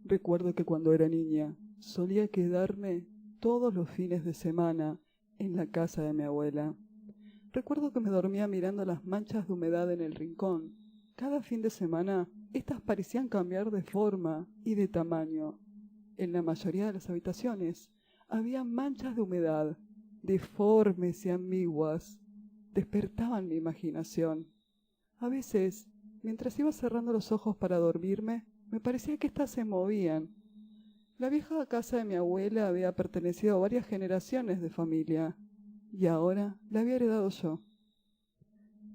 Recuerdo que cuando era niña solía quedarme todos los fines de semana en la casa de mi abuela. Recuerdo que me dormía mirando las manchas de humedad en el rincón. Cada fin de semana estas parecían cambiar de forma y de tamaño. En la mayoría de las habitaciones había manchas de humedad, deformes y ambiguas. Despertaban mi imaginación. A veces, mientras iba cerrando los ojos para dormirme, me parecía que éstas se movían. La vieja casa de mi abuela había pertenecido a varias generaciones de familia, y ahora la había heredado yo.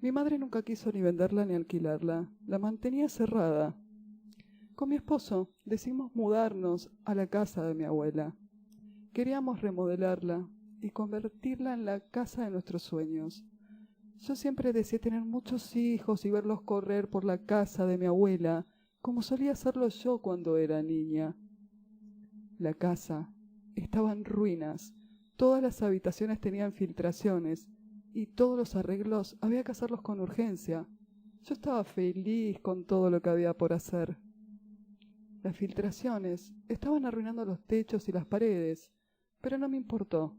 Mi madre nunca quiso ni venderla ni alquilarla, la mantenía cerrada. Con mi esposo decidimos mudarnos a la casa de mi abuela. Queríamos remodelarla y convertirla en la casa de nuestros sueños. Yo siempre deseé tener muchos hijos y verlos correr por la casa de mi abuela, como solía hacerlo yo cuando era niña. La casa estaba en ruinas, todas las habitaciones tenían filtraciones y todos los arreglos había que hacerlos con urgencia. Yo estaba feliz con todo lo que había por hacer. Las filtraciones estaban arruinando los techos y las paredes, pero no me importó.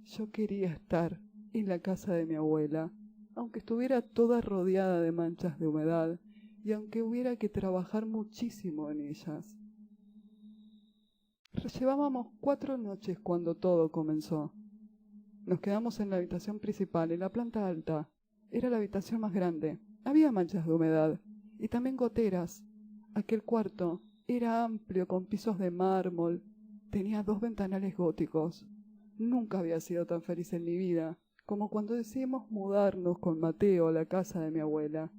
Yo quería estar en la casa de mi abuela, aunque estuviera toda rodeada de manchas de humedad y aunque hubiera que trabajar muchísimo en ellas. Llevábamos 4 noches cuando todo comenzó. Nos quedamos en la habitación principal, en la planta alta. Era la habitación más grande. Había manchas de humedad y también goteras. Aquel cuarto era amplio con pisos de mármol. Tenía 2 ventanales góticos. Nunca había sido tan feliz en mi vida como cuando decidimos mudarnos con Mateo a la casa de mi abuela.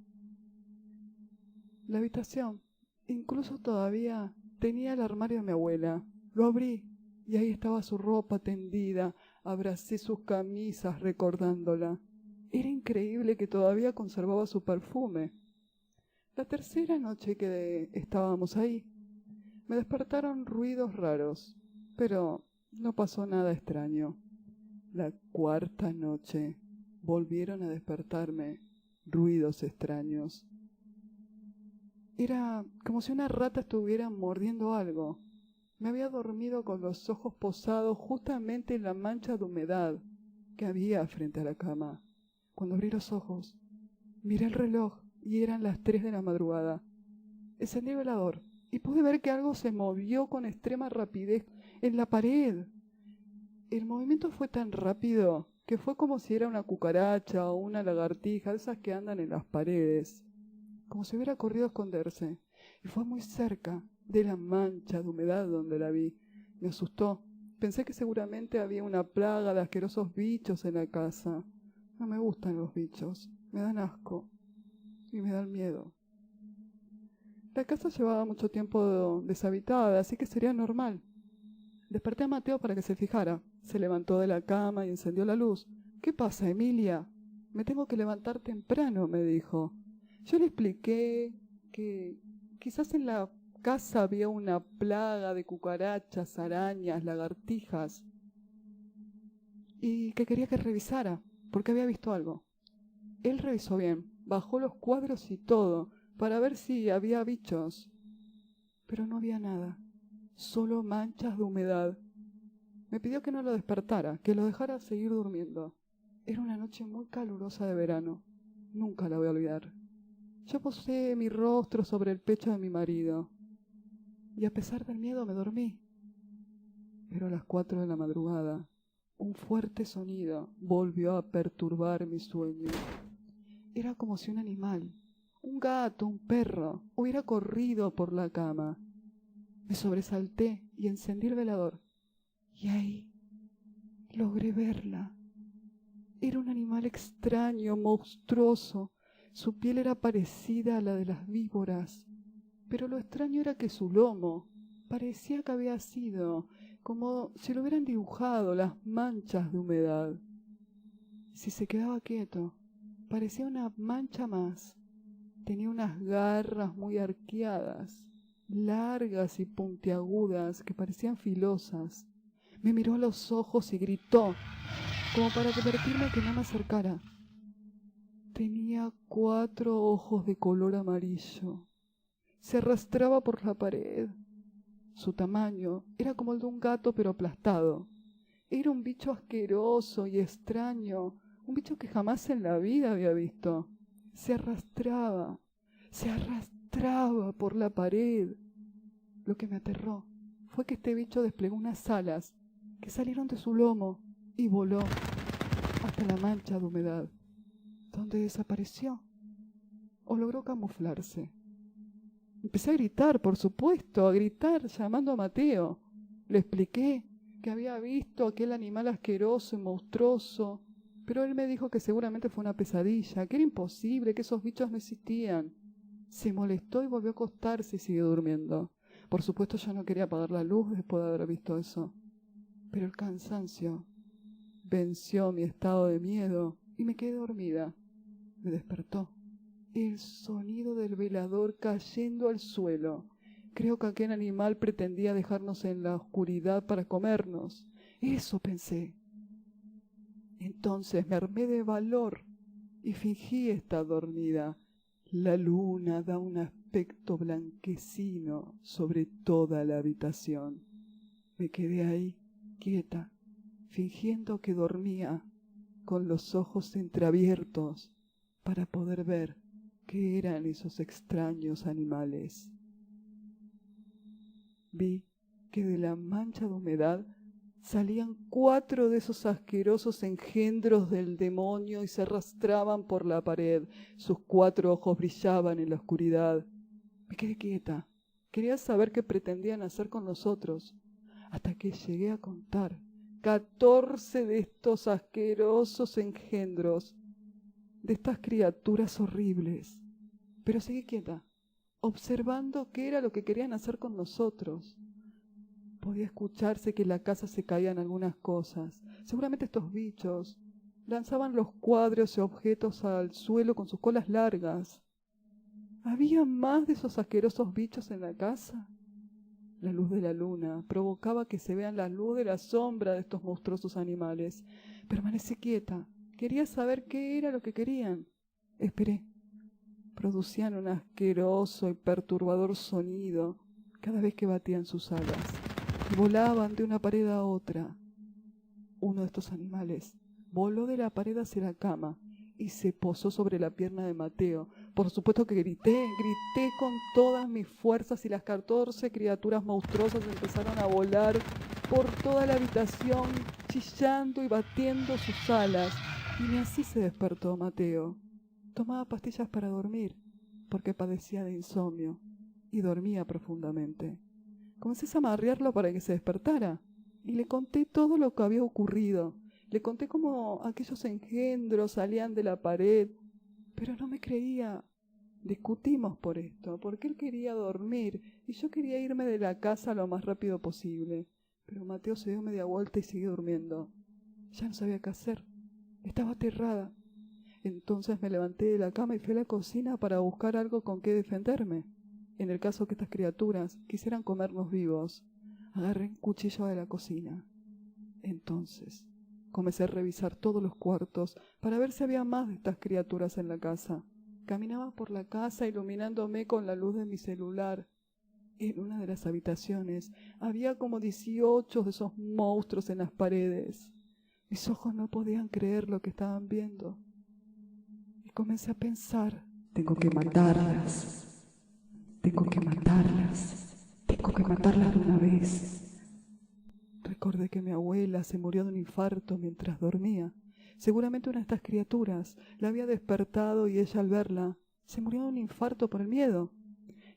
La habitación, incluso todavía, tenía el armario de mi abuela. Lo abrí y ahí estaba su ropa tendida. Abracé sus camisas recordándola. Era increíble que todavía conservaba su perfume. La tercera noche que estábamos ahí, me despertaron ruidos raros, pero no pasó nada extraño. La cuarta noche volvieron a despertarme ruidos extraños. Era como si una rata estuviera mordiendo algo. Me había dormido con los ojos posados justamente en la mancha de humedad que había frente a la cama. Cuando abrí los ojos, miré el reloj y eran las 3 de la madrugada. Encendí el velador y pude ver que algo se movió con extrema rapidez en la pared. El movimiento fue tan rápido que fue como si era una cucaracha o una lagartija, de esas que andan en las paredes, como si hubiera corrido a esconderse, y fue muy cerca de la mancha de humedad donde la vi. Me asustó. Pensé que seguramente había una plaga de asquerosos bichos en la casa. No me gustan los bichos, me dan asco y me dan miedo. La casa llevaba mucho tiempo deshabitada, así que sería normal. Desperté a Mateo para que se fijara. Se levantó de la cama y encendió la luz. ¿Qué pasa, Emilia? Me tengo que levantar temprano, me dijo. Yo le expliqué que quizás en la casa había una plaga de cucarachas, arañas, lagartijas, y que quería que revisara, porque había visto algo. Él revisó bien, bajó los cuadros y todo, para ver si había bichos, pero no había nada, solo manchas de humedad. Me pidió que no lo despertara, que lo dejara seguir durmiendo. Era una noche muy calurosa de verano, nunca la voy a olvidar. Yo posé mi rostro sobre el pecho de mi marido, y a pesar del miedo me dormí. Pero a las 4 de la madrugada, un fuerte sonido volvió a perturbar mi sueño. Era como si un animal, un gato, un perro, hubiera corrido por la cama. Me sobresalté y encendí el velador. Y ahí logré verla. Era un animal extraño, monstruoso. Su piel era parecida a la de las víboras, pero lo extraño era que su lomo parecía que había sido como si lo hubieran dibujado las manchas de humedad. Si se quedaba quieto, parecía una mancha más. Tenía unas garras muy arqueadas, largas y puntiagudas que parecían filosas. Me miró a los ojos y gritó, como para advertirme que no me acercara. Tenía 4 ojos de color amarillo. Se arrastraba por la pared. Su tamaño era como el de un gato pero aplastado. Era un bicho asqueroso y extraño, un bicho que jamás en la vida había visto. Se arrastraba por la pared. Lo que me aterró fue que este bicho desplegó unas alas que salieron de su lomo y voló hasta la mancha de humedad, donde desapareció o logró camuflarse. Empecé a gritar, por supuesto, llamando a Mateo. Le expliqué que había visto aquel animal asqueroso y monstruoso, pero él me dijo que seguramente fue una pesadilla, que era imposible, que esos bichos no existían. Se molestó y volvió a acostarse y siguió durmiendo. Por supuesto yo no quería apagar la luz después de haber visto eso, pero el cansancio venció mi estado de miedo y me quedé dormida. Me despertó el sonido del velador cayendo al suelo. Creo que aquel animal pretendía dejarnos en la oscuridad para comernos. Eso pensé. Entonces me armé de valor y fingí estar dormida. La luna da un aspecto blanquecino sobre toda la habitación. Me quedé ahí, quieta, fingiendo que dormía, con los ojos entreabiertos, para poder ver qué eran esos extraños animales. Vi que de la mancha de humedad salían 4 de esos asquerosos engendros del demonio y se arrastraban por la pared. Sus 4 ojos brillaban en la oscuridad. Me quedé quieta. Quería saber qué pretendían hacer con nosotros, hasta que llegué a contar 14 de estos asquerosos engendros, de estas criaturas horribles. Pero seguí quieta, observando qué era lo que querían hacer con nosotros. Podía escucharse que en la casa se caían algunas cosas. Seguramente estos bichos lanzaban los cuadros y objetos al suelo con sus colas largas. ¿Había más de esos asquerosos bichos en la casa? La luz de la luna provocaba que se vean la luz de la sombra de estos monstruosos animales. Permanecí quieta. Quería saber qué era lo que querían. Esperé. Producían un asqueroso y perturbador sonido cada vez que batían sus alas y volaban de una pared a otra. Uno de estos animales voló de la pared hacia la cama y se posó sobre la pierna de Mateo. Por supuesto que grité con todas mis fuerzas y las 14 criaturas monstruosas empezaron a volar por toda la habitación, chillando y batiendo sus alas. Y ni así se despertó Mateo. Tomaba pastillas para dormir, porque padecía de insomnio, y dormía profundamente. Comencé a amarrearlo para que se despertara, y le conté todo lo que había ocurrido. Le conté cómo aquellos engendros salían de la pared, pero no me creía. Discutimos por esto, porque él quería dormir, y yo quería irme de la casa lo más rápido posible. Pero Mateo se dio media vuelta y siguió durmiendo. Ya no sabía qué hacer. Estaba aterrada. Entonces me levanté de la cama y fui a la cocina para buscar algo con qué defenderme. En el caso que estas criaturas quisieran comernos vivos, agarré un cuchillo de la cocina. Entonces comencé a revisar todos los cuartos para ver si había más de estas criaturas en la casa. Caminaba por la casa iluminándome con la luz de mi celular. En una de las habitaciones había como 18 de esos monstruos en las paredes. Mis ojos no podían creer lo que estaban viendo. Comencé a pensar, tengo que matarlas de una vez. Recordé que mi abuela se murió de un infarto mientras dormía. Seguramente una de estas criaturas la había despertado y ella al verla se murió de un infarto por el miedo.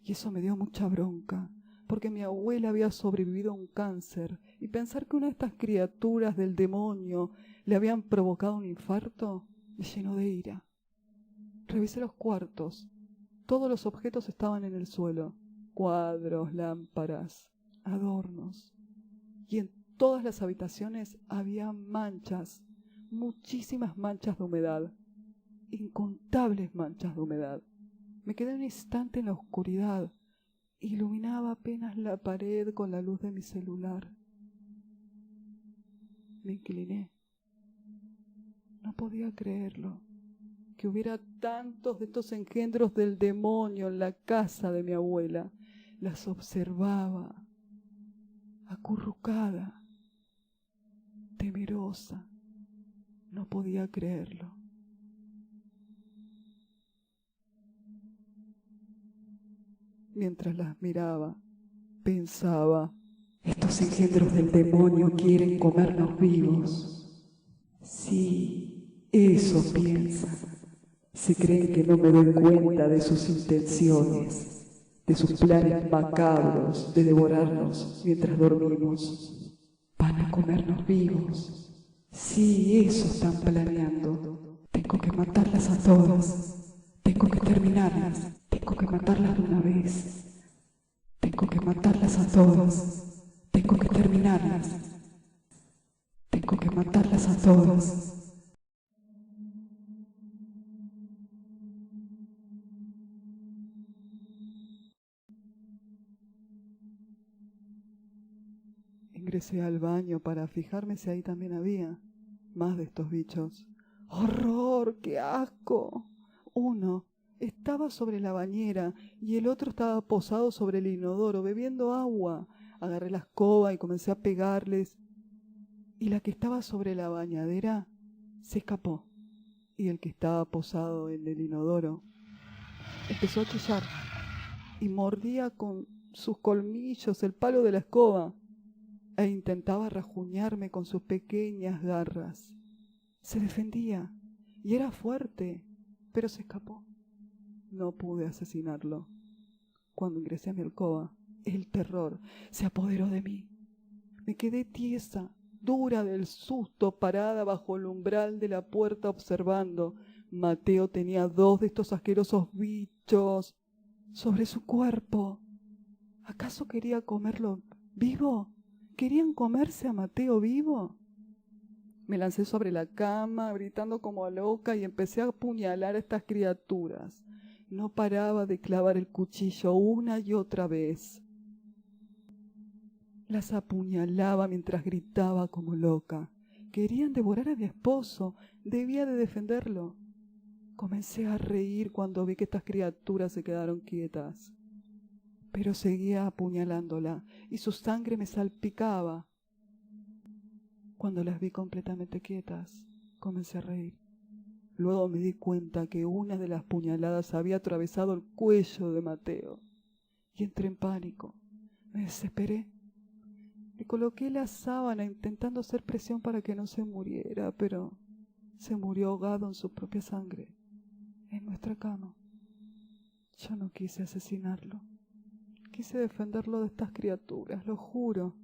Y eso me dio mucha bronca, porque mi abuela había sobrevivido a un cáncer, y pensar que una de estas criaturas del demonio le habían provocado un infarto me llenó de ira. Revisé los cuartos. Todos los objetos estaban en el suelo. Cuadros, lámparas, adornos. Y en todas las habitaciones había manchas muchísimas manchas de humedad, incontables manchas de humedad. Me quedé un instante en la oscuridad. Iluminaba apenas la pared con la luz de mi celular. Me incliné. No podía creerlo, que hubiera tantos de estos engendros del demonio en la casa de mi abuela. Las observaba, acurrucada, temerosa. No podía creerlo. Mientras las miraba, pensaba: estos engendros del demonio quieren comernos vivos. Sí, eso piensan. Se creen que no me doy cuenta de sus intenciones, de sus planes macabros de devorarnos mientras dormimos. Van a comernos vivos. Sí, eso están planeando. Tengo que matarlas a todas. Tengo que terminarlas. Tengo que matarlas de una vez. Tengo que matarlas a todas. Tengo que terminarlas. Tengo que matarlas a todas. Ingresé al baño para fijarme si ahí también había más de estos bichos. ¡Horror! ¡Qué asco! Uno estaba sobre la bañera y el otro estaba posado sobre el inodoro, bebiendo agua. Agarré la escoba y comencé a pegarles. Y la que estaba sobre la bañadera se escapó. Y el que estaba posado en el inodoro empezó a chillar y mordía con sus colmillos el palo de la escoba e intentaba rajuñarme con sus pequeñas garras. Se defendía y era fuerte, pero se escapó. No pude asesinarlo. Cuando ingresé a mi alcoba, el terror se apoderó de mí. Me quedé tiesa, dura del susto, parada bajo el umbral de la puerta observando. Mateo tenía 2 de estos asquerosos bichos sobre su cuerpo. ¿Acaso quería comerlo vivo? ¿Querían comerse a Mateo vivo? Me lancé sobre la cama, gritando como loca, y empecé a apuñalar a estas criaturas. No paraba de clavar el cuchillo una y otra vez. Las apuñalaba mientras gritaba como loca. Querían devorar a mi esposo. Debía de defenderlo. Comencé a reír cuando vi que estas criaturas se quedaron quietas. Pero seguía apuñalándola y su sangre me salpicaba. Cuando las vi completamente quietas, comencé a reír. Luego me di cuenta que una de las puñaladas había atravesado el cuello de Mateo y entré en pánico. Me desesperé. Le coloqué la sábana intentando hacer presión para que no se muriera, pero se murió ahogado en su propia sangre, en nuestra cama. Yo no quise asesinarlo. Quise defenderlo de estas criaturas, lo juro.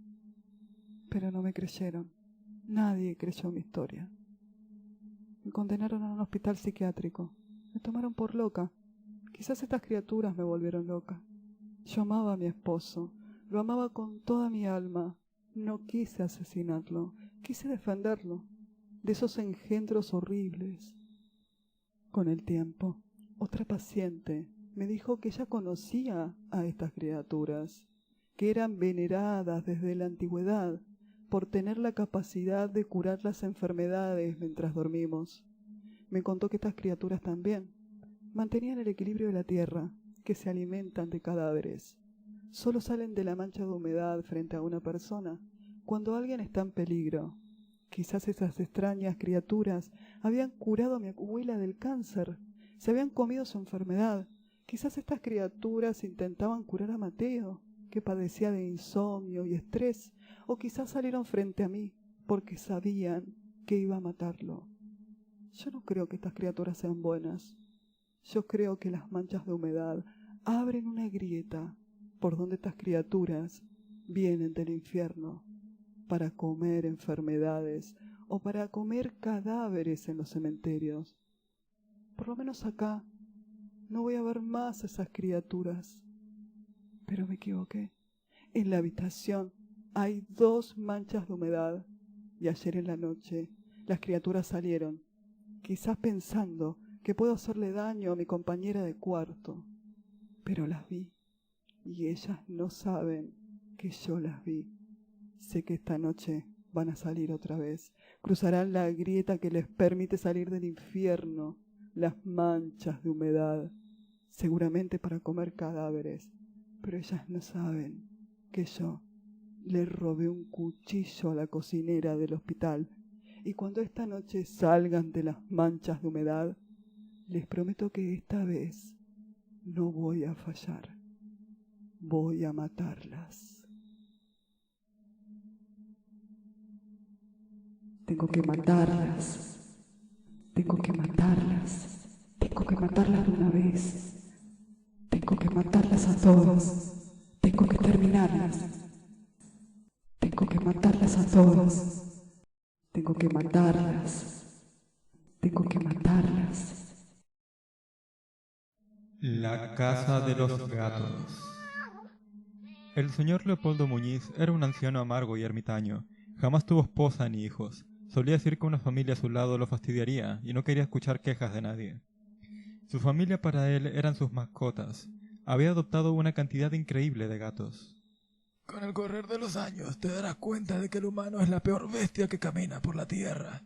Pero no me creyeron. Nadie creyó mi historia. Me condenaron a un hospital psiquiátrico. Me tomaron por loca. Quizás estas criaturas me volvieron loca. Yo amaba a mi esposo. Lo amaba con toda mi alma. No quise asesinarlo. Quise defenderlo de esos engendros horribles. Con el tiempo, otra paciente me dijo que ella conocía a estas criaturas, que eran veneradas desde la antigüedad por tener la capacidad de curar las enfermedades mientras dormimos. Me contó que estas criaturas también mantenían el equilibrio de la tierra, que se alimentan de cadáveres. Solo salen de la mancha de humedad frente a una persona cuando alguien está en peligro. Quizás esas extrañas criaturas habían curado a mi abuela del cáncer, se habían comido su enfermedad. Quizás estas criaturas intentaban curar a Mateo, que padecía de insomnio y estrés, o quizás salieron frente a mí porque sabían que iba a matarlo. Yo no creo que estas criaturas sean buenas. Yo creo que las manchas de humedad abren una grieta por donde estas criaturas vienen del infierno para comer enfermedades o para comer cadáveres en los cementerios. Por lo menos acá no voy a ver más esas criaturas. Pero me equivoqué. En la habitación hay 2 manchas de humedad y ayer en la noche Las criaturas salieron, quizás pensando que puedo hacerle daño a mi compañera de cuarto. Pero las vi, y ellas no saben que yo las vi. Sé que esta noche van a salir otra vez. Cruzarán la grieta que les permite salir del infierno, las manchas de humedad, seguramente para comer cadáveres. Pero ellas no saben que yo le robé un cuchillo a la cocinera del hospital. Y cuando esta noche salgan de las manchas de humedad, les prometo que esta vez no voy a fallar. Voy a matarlas. Tengo que matarlas. Tengo que matarlas. Tengo que matarlas de una vez. Tengo que matarlas a todas. Tengo que terminarlas. Tengo que matarlas a todas. Tengo que matarlas. Tengo que matarlas. La casa de los gatos. El señor Leopoldo Muñiz era un anciano amargo y ermitaño. Jamás tuvo esposa ni hijos. Solía decir que una familia a su lado lo fastidiaría y no quería escuchar quejas de nadie. Su familia para él eran sus mascotas. Había adoptado una cantidad increíble de gatos. Con el correr de los años te darás cuenta de que el humano es la peor bestia que camina por la tierra.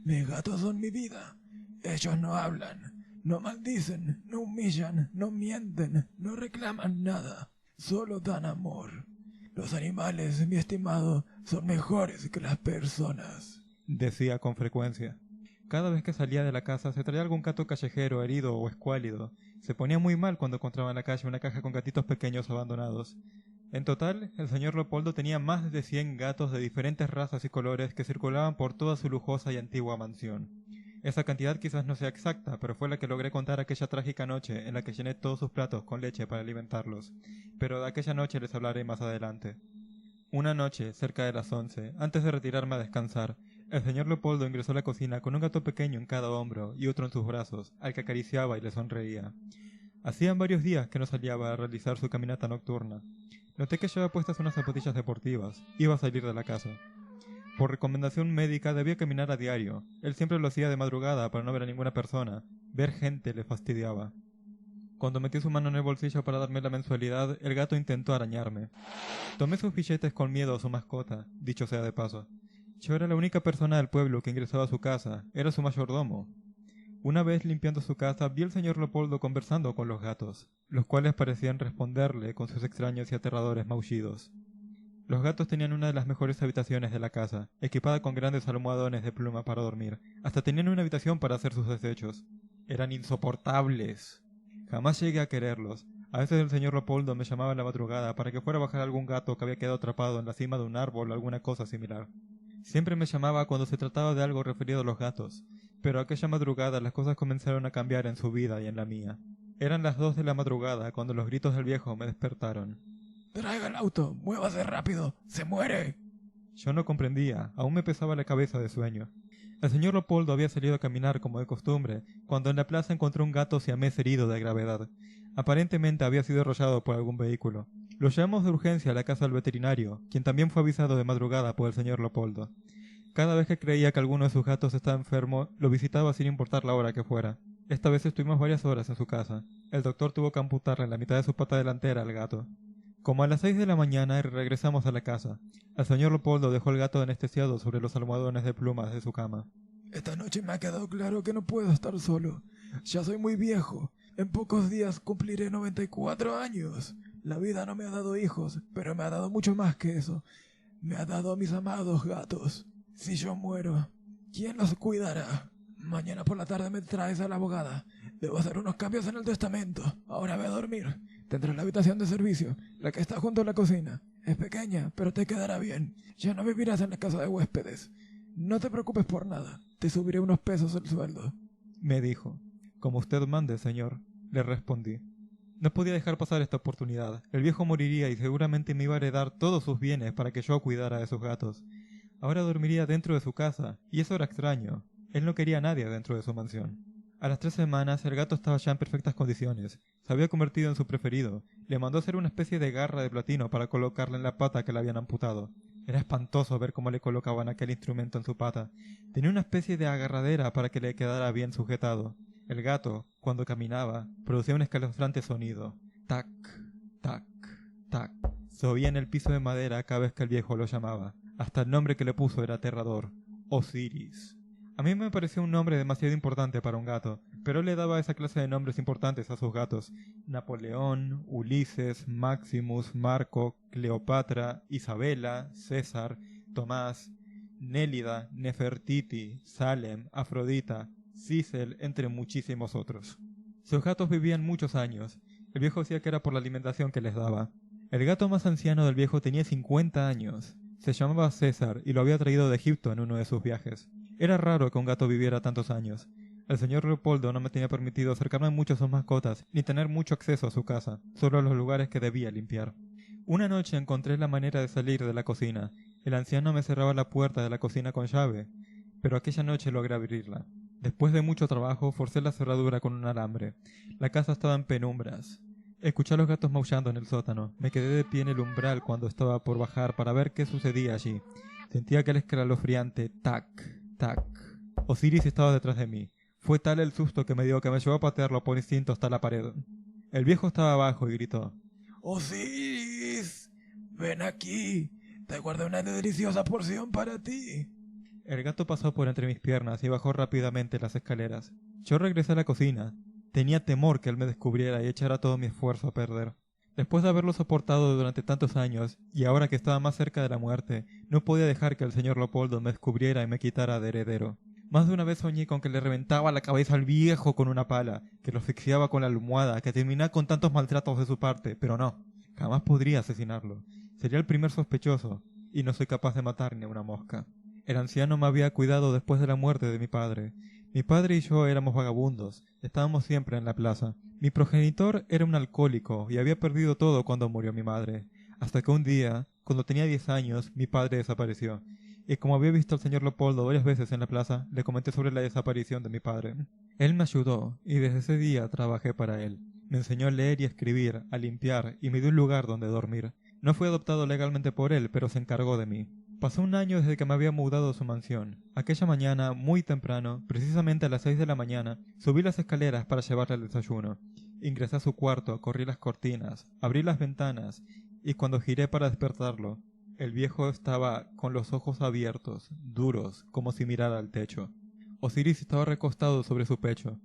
Mis gatos son mi vida. Ellos no hablan, no maldicen, no humillan, no mienten, no reclaman nada. Solo dan amor. Los animales, mi estimado, son mejores que las personas, decía con frecuencia. Cada vez que salía de la casa se traía algún gato callejero herido o escuálido. Se ponía muy mal cuando encontraba en la calle una caja con gatitos pequeños abandonados. En total, el señor Leopoldo tenía más de 100 gatos de diferentes razas y colores que circulaban por toda su lujosa y antigua mansión. Esa cantidad quizás no sea exacta, pero fue la que logré contar aquella trágica noche en la que llené todos sus platos con leche para alimentarlos. Pero de aquella noche les hablaré más adelante. Una noche, cerca de las 11, antes de retirarme a descansar, el señor Leopoldo ingresó a la cocina con un gato pequeño en cada hombro y otro en sus brazos, al que acariciaba y le sonreía. Hacían varios días que no salía a realizar su caminata nocturna. Noté que llevaba puestas unas zapatillas deportivas. Iba a salir de la casa. Por recomendación médica debía caminar a diario. Él siempre lo hacía de madrugada para no ver a ninguna persona. Ver gente le fastidiaba. Cuando metió su mano en el bolsillo para darme la mensualidad, el gato intentó arañarme. Tomé sus billetes con miedo a su mascota, dicho sea de paso. Yo era la única persona del pueblo que ingresaba a su casa. Era su mayordomo. Una vez limpiando su casa, vi al señor Leopoldo conversando con los gatos, los cuales parecían responderle con sus extraños y aterradores maullidos. Los gatos tenían una de las mejores habitaciones de la casa, equipada con grandes almohadones de pluma para dormir. Hasta tenían una habitación para hacer sus desechos. Eran insoportables. Jamás llegué a quererlos. A veces el señor Leopoldo me llamaba en la madrugada para que fuera a bajar algún gato que había quedado atrapado en la cima de un árbol o alguna cosa similar. Siempre me llamaba cuando se trataba de algo referido a los gatos, pero aquella madrugada las cosas comenzaron a cambiar en su vida y en la mía. Eran las 2 de la madrugada cuando los gritos del viejo me despertaron. «¡Traiga el auto! ¡Muévase rápido! ¡Se muere!». Yo no comprendía, aún me pesaba la cabeza de sueño. El señor Leopoldo había salido a caminar como de costumbre, cuando en la plaza encontró un gato siamés herido de gravedad. Aparentemente había sido arrollado por algún vehículo. Lo llevamos de urgencia a la casa del veterinario, quien también fue avisado de madrugada por el señor Leopoldo. Cada vez que creía que alguno de sus gatos estaba enfermo, lo visitaba sin importar la hora que fuera. Esta vez estuvimos varias horas en su casa. El doctor tuvo que amputarle la mitad de su pata delantera al gato. Como a las 6 de la mañana regresamos a la casa. El señor Leopoldo dejó el gato anestesiado sobre los almohadones de plumas de su cama. «Esta noche me ha quedado claro que no puedo estar solo. Ya soy muy viejo. En pocos días cumpliré 94 años. La vida no me ha dado hijos, pero me ha dado mucho más que eso. Me ha dado a mis amados gatos. Si yo muero, ¿quién los cuidará? Mañana por la tarde me traes a la abogada. Debo hacer unos cambios en el testamento. Ahora voy a dormir. Tendrás la habitación de servicio, la que está junto a la cocina. Es pequeña, pero te quedará bien. Ya no vivirás en la casa de huéspedes. No te preocupes por nada. Te subiré unos pesos el sueldo», me dijo. «Como usted mande, señor», le respondí. No podía dejar pasar esta oportunidad. El viejo moriría y seguramente me iba a heredar todos sus bienes para que yo cuidara de sus gatos. Ahora dormiría dentro de su casa, y eso era extraño. Él no quería a nadie dentro de su mansión. A las 3 semanas el gato estaba ya en perfectas condiciones. Se había convertido en su preferido. Le mandó hacer una especie de garra de platino para colocarla en la pata que le habían amputado. Era espantoso ver cómo le colocaban aquel instrumento en su pata. Tenía una especie de agarradera para que le quedara bien sujetado. El gato, cuando caminaba, producía un escalofriante sonido. Tac, tac, tac. Se oía en el piso de madera cada vez que el viejo lo llamaba. Hasta el nombre que le puso era aterrador. Osiris. A mí me pareció un nombre demasiado importante para un gato, pero él le daba esa clase de nombres importantes a sus gatos. Napoleón, Ulises, Maximus, Marco, Cleopatra, Isabela, César, Tomás, Nélida, Nefertiti, Salem, Afrodita, Cícel, entre muchísimos otros. Sus gatos vivían muchos años. El viejo decía que era por la alimentación que les daba. El gato más anciano del viejo tenía 50 años. Se llamaba César y lo había traído de Egipto en uno de sus viajes. Era raro que un gato viviera tantos años. El señor Leopoldo no me tenía permitido acercarme mucho a sus mascotas, ni tener mucho acceso a su casa, solo a los lugares que debía limpiar. Una noche encontré la manera de salir de la cocina. El anciano me cerraba la puerta de la cocina con llave, pero aquella noche logré abrirla. Después de mucho trabajo, forcé la cerradura con un alambre. La casa estaba en penumbras. Escuché a los gatos maullando en el sótano. Me quedé de pie en el umbral cuando estaba por bajar para ver qué sucedía allí. Sentía aquel escalofriante tac, tac. Osiris estaba detrás de mí. Fue tal el susto que me dio que me llevó a patearlo por instinto hasta la pared. El viejo estaba abajo y gritó: ¡Osiris! ¡Ven aquí! Te guardé una deliciosa porción para ti. El gato pasó por entre mis piernas y bajó rápidamente las escaleras. Yo regresé a la cocina. Tenía temor que él me descubriera y echara todo mi esfuerzo a perder. Después de haberlo soportado durante tantos años, y ahora que estaba más cerca de la muerte, no podía dejar que el señor Leopoldo me descubriera y me quitara de heredero. Más de una vez soñé con que le reventaba la cabeza al viejo con una pala, que lo asfixiaba con la almohada, que terminaba con tantos maltratos de su parte, pero no, jamás podría asesinarlo. Sería el primer sospechoso, y no soy capaz de matar ni a una mosca. El anciano me había cuidado después de la muerte de mi padre. Mi padre y yo éramos vagabundos, estábamos siempre en la plaza. Mi progenitor era un alcohólico y había perdido todo cuando murió mi madre. Hasta que un día, cuando tenía 10 años, mi padre desapareció. Y como había visto al señor Leopoldo varias veces en la plaza, le comenté sobre la desaparición de mi padre. Él me ayudó, y desde ese día trabajé para él. Me enseñó a leer y a escribir, a limpiar, y me dio un lugar donde dormir. No fui adoptado legalmente por él, pero se encargó de mí. Pasó un año desde que me había mudado a su mansión. Aquella mañana, muy temprano, precisamente a las 6 de la mañana, subí las escaleras para llevarle el desayuno. Ingresé a su cuarto, corrí las cortinas, abrí las ventanas, y cuando giré para despertarlo, el viejo estaba con los ojos abiertos, duros, como si mirara al techo. Osiris estaba recostado sobre su pecho.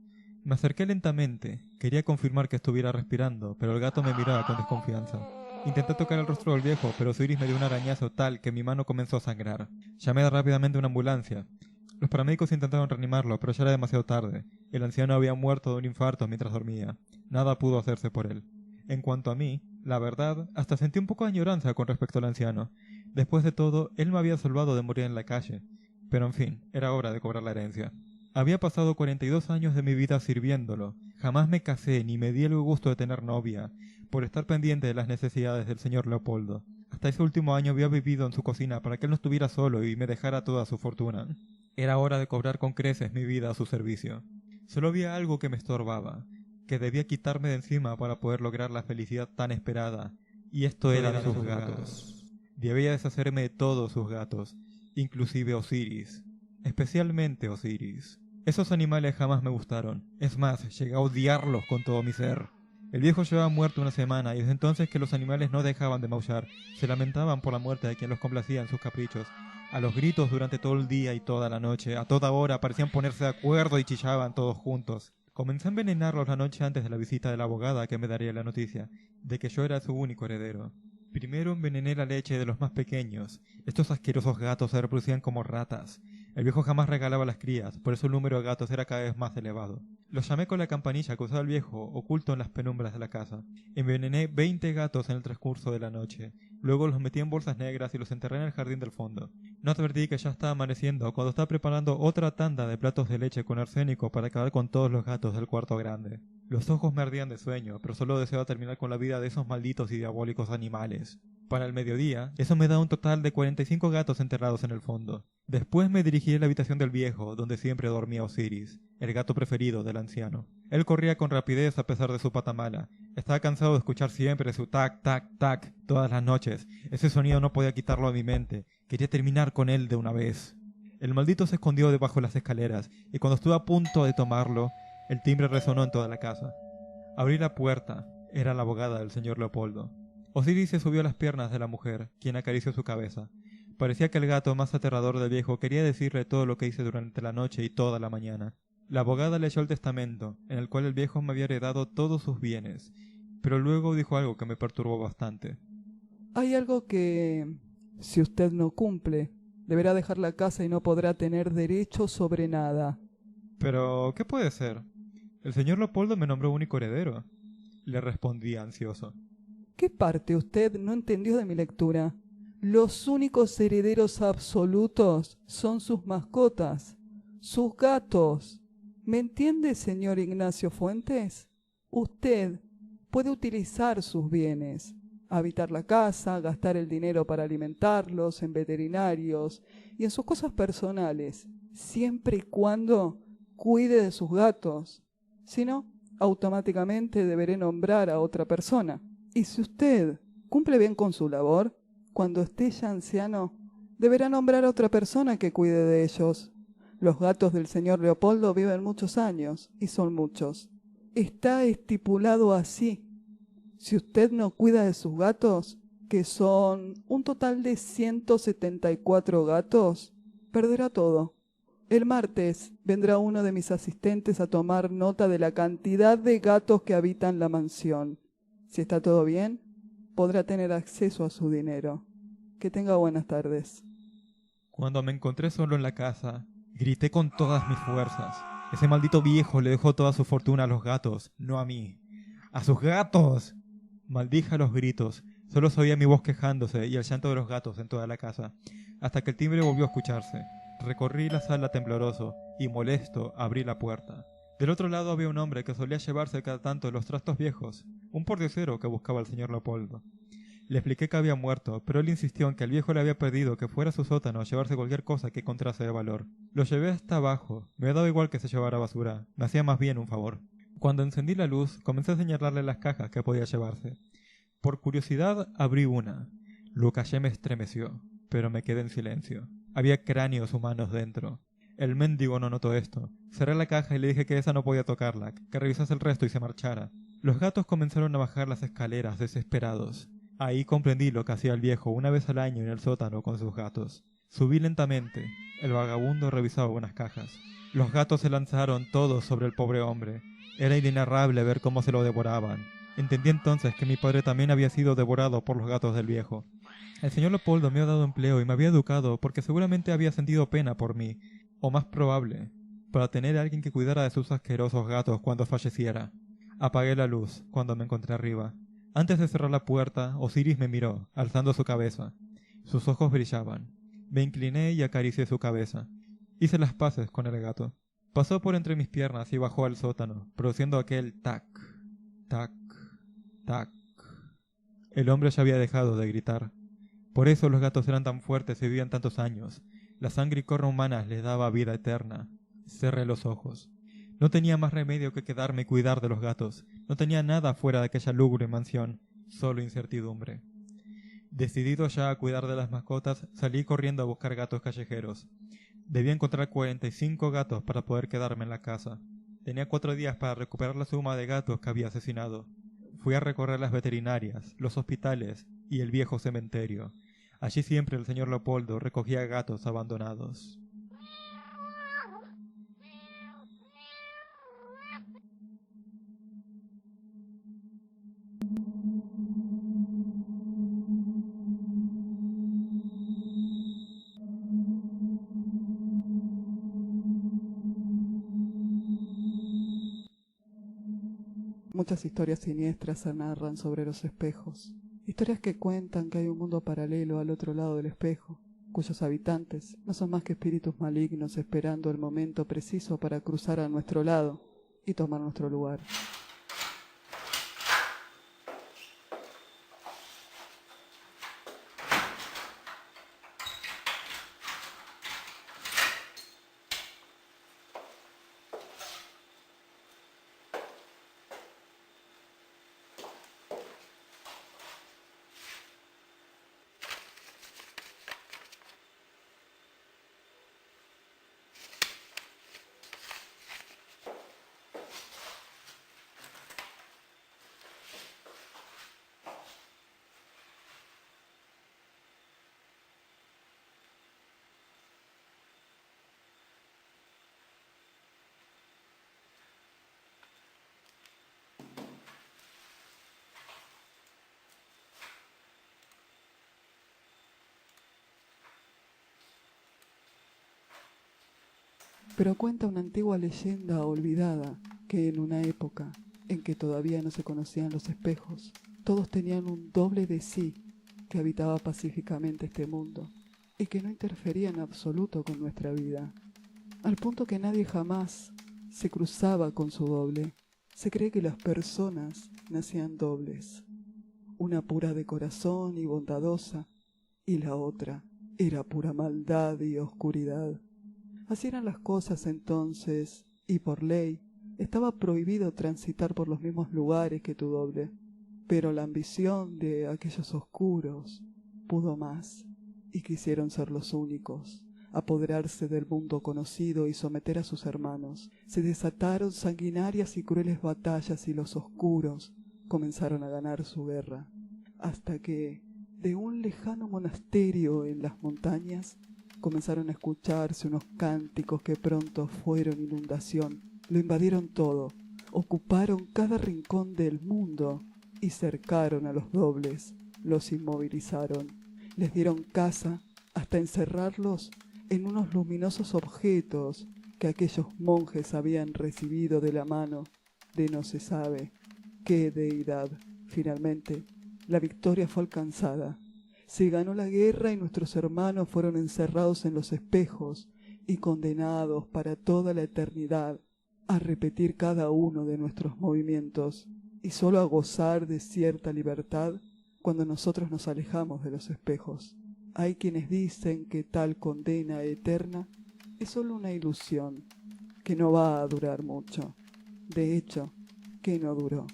Me acerqué lentamente, quería confirmar que estuviera respirando, pero el gato me miraba con desconfianza. Intenté tocar el rostro del viejo, pero Osiris me dio un arañazo tal que mi mano comenzó a sangrar. Llamé rápidamente a una ambulancia. Los paramédicos intentaron reanimarlo, pero ya era demasiado tarde. El anciano había muerto de un infarto mientras dormía. Nada pudo hacerse por él. En cuanto a mí, la verdad, hasta sentí un poco de añoranza con respecto al anciano. Después de todo, él me había salvado de morir en la calle. Pero en fin, era hora de cobrar la herencia. Había pasado 42 años de mi vida sirviéndolo. Jamás me casé ni me di el gusto de tener novia, por estar pendiente de las necesidades del señor Leopoldo. Hasta ese último año había vivido en su cocina para que él no estuviera solo y me dejara toda su fortuna. Era hora de cobrar con creces mi vida a su servicio. Solo había algo que me estorbaba, que debía quitarme de encima para poder lograr la felicidad tan esperada, y esto eran sus gatos. Debía deshacerme de todos sus gatos, inclusive Osiris. Especialmente Osiris. Esos animales jamás me gustaron. Es más, llegué a odiarlos con todo mi ser. El viejo llevaba muerto una semana y desde entonces que los animales no dejaban de maullar. Se lamentaban por la muerte de quien los complacía en sus caprichos. A los gritos durante todo el día y toda la noche, a toda hora parecían ponerse de acuerdo y chillaban todos juntos. Comencé a envenenarlos la noche antes de la visita de la abogada que me daría la noticia de que yo era su único heredero. Primero envenené la leche de los más pequeños. Estos asquerosos gatos se reproducían como ratas. El viejo jamás regalaba las crías, por eso el número de gatos era cada vez más elevado. Los llamé con la campanilla que usaba el viejo, oculto en las penumbras de la casa. Envenené 20 gatos en el transcurso de la noche. Luego los metí en bolsas negras y los enterré en el jardín del fondo. No advertí que ya estaba amaneciendo cuando estaba preparando otra tanda de platos de leche con arsénico para acabar con todos los gatos del cuarto grande. Los ojos me ardían de sueño, pero solo deseaba terminar con la vida de esos malditos y diabólicos animales. Para el mediodía, eso me da un total de 45 gatos enterrados en el fondo. Después me dirigí a la habitación del viejo, donde siempre dormía Osiris, el gato preferido del anciano. Él corría con rapidez a pesar de su pata mala. Estaba cansado de escuchar siempre su tac, tac, tac todas las noches. Ese sonido no podía quitarlo de mi mente. Quería terminar con él de una vez. El maldito se escondió debajo de las escaleras, y cuando estuve a punto de tomarlo, el timbre resonó en toda la casa. Abrí la puerta. Era la abogada del señor Leopoldo. Osiris se subió a las piernas de la mujer, quien acarició su cabeza. Parecía que el gato más aterrador del viejo quería decirle todo lo que hice durante la noche y toda la mañana. La abogada leyó el testamento, en el cual el viejo me había heredado todos sus bienes, pero luego dijo algo que me perturbó bastante. Hay algo que, si usted no cumple, deberá dejar la casa y no podrá tener derecho sobre nada. Pero, ¿qué puede ser? El señor Leopoldo me nombró único heredero. Le respondí ansioso. ¿Qué parte usted no entendió de mi lectura? Los únicos herederos absolutos son sus mascotas, sus gatos. ¿Me entiende, señor Ignacio Fuentes? Usted puede utilizar sus bienes, habitar la casa, gastar el dinero para alimentarlos, en veterinarios y en sus cosas personales, siempre y cuando cuide de sus gatos. Si no, automáticamente deberé nombrar a otra persona. Y si usted cumple bien con su labor, cuando esté ya anciano, deberá nombrar a otra persona que cuide de ellos. Los gatos del señor Leopoldo viven muchos años, y son muchos. Está estipulado así. Si usted no cuida de sus gatos, que son un total de 174 gatos, perderá todo. El martes vendrá uno de mis asistentes a tomar nota de la cantidad de gatos que habitan la mansión. Si está todo bien, podrá tener acceso a su dinero. Que tenga buenas tardes. Cuando me encontré solo en la casa, grité con todas mis fuerzas. Ese maldito viejo le dejó toda su fortuna a los gatos, no a mí. ¡A sus gatos! Maldije a los gritos. Solo se oía mi voz quejándose y el llanto de los gatos en toda la casa, hasta que el timbre volvió a escucharse. Recorrí la sala tembloroso y, molesto, abrí la puerta. Del otro lado había un hombre que solía llevarse cada tanto los trastos viejos, un pordiosero que buscaba al señor Leopoldo. Le expliqué que había muerto, pero él insistió en que el viejo le había pedido que fuera a su sótano a llevarse cualquier cosa que encontrase de valor. Lo llevé hasta abajo. Me había dado igual que se llevara basura. Me hacía más bien un favor. Cuando encendí la luz, comencé a señalarle las cajas que podía llevarse. Por curiosidad, abrí una. Lo callé me estremeció, pero me quedé en silencio. Había cráneos humanos dentro. El mendigo no notó esto. Cerré la caja y le dije que esa no podía tocarla, que revisase el resto y se marchara. Los gatos comenzaron a bajar las escaleras desesperados. Ahí comprendí lo que hacía el viejo una vez al año en el sótano con sus gatos. Subí lentamente. El vagabundo revisaba unas cajas. Los gatos se lanzaron todos sobre el pobre hombre. Era inenarrable ver cómo se lo devoraban. Entendí entonces que mi padre también había sido devorado por los gatos del viejo. El señor Leopoldo me había dado empleo y me había educado porque seguramente había sentido pena por mí, o más probable, para tener a alguien que cuidara de sus asquerosos gatos cuando falleciera. Apagué la luz cuando me encontré arriba. Antes de cerrar la puerta, Osiris me miró, alzando su cabeza. Sus ojos brillaban. Me incliné y acaricié su cabeza. Hice las paces con el gato. Pasó por entre mis piernas y bajó al sótano, produciendo aquel tac, tac, tac. El hombre ya había dejado de gritar. Por eso los gatos eran tan fuertes y vivían tantos años. La sangre y corra humanas les daba vida eterna. Cerré los ojos. No tenía más remedio que quedarme y cuidar de los gatos. No tenía nada fuera de aquella lúgubre mansión, solo incertidumbre. Decidido ya a cuidar de las mascotas, salí corriendo a buscar gatos callejeros. Debía encontrar 45 gatos para poder quedarme en la casa. Tenía 4 días para recuperar la suma de gatos que había asesinado. Fui a recorrer las veterinarias, los hospitales y el viejo cementerio. Allí siempre el señor Leopoldo recogía gatos abandonados. Muchas historias siniestras se narran sobre los espejos. Historias que cuentan que hay un mundo paralelo al otro lado del espejo, cuyos habitantes no son más que espíritus malignos esperando el momento preciso para cruzar a nuestro lado y tomar nuestro lugar. Pero cuenta una antigua leyenda olvidada que en una época en que todavía no se conocían los espejos, todos tenían un doble de sí que habitaba pacíficamente este mundo y que no interfería en absoluto con nuestra vida, al punto que nadie jamás se cruzaba con su doble. Se cree que las personas nacían dobles, una pura de corazón y bondadosa, y la otra era pura maldad y oscuridad. Así eran las cosas entonces, y por ley estaba prohibido transitar por los mismos lugares que tu doble. Pero la ambición de aquellos oscuros pudo más, y quisieron ser los únicos, apoderarse del mundo conocido y someter a sus hermanos. Se desataron sanguinarias y crueles batallas y los oscuros comenzaron a ganar su guerra, hasta que, de un lejano monasterio en las montañas, comenzaron a escucharse unos cánticos que pronto fueron inundación. Lo invadieron todo, ocuparon cada rincón del mundo y cercaron a los dobles, los inmovilizaron, les dieron caza hasta encerrarlos en unos luminosos objetos que aquellos monjes habían recibido de la mano de no se sabe qué deidad. Finalmente, la victoria fue alcanzada. Se ganó la guerra y nuestros hermanos fueron encerrados en los espejos y condenados para toda la eternidad a repetir cada uno de nuestros movimientos y solo a gozar de cierta libertad cuando nosotros nos alejamos de los espejos. Hay quienes dicen que tal condena eterna es solo una ilusión, que no va a durar mucho. De hecho, que no duró,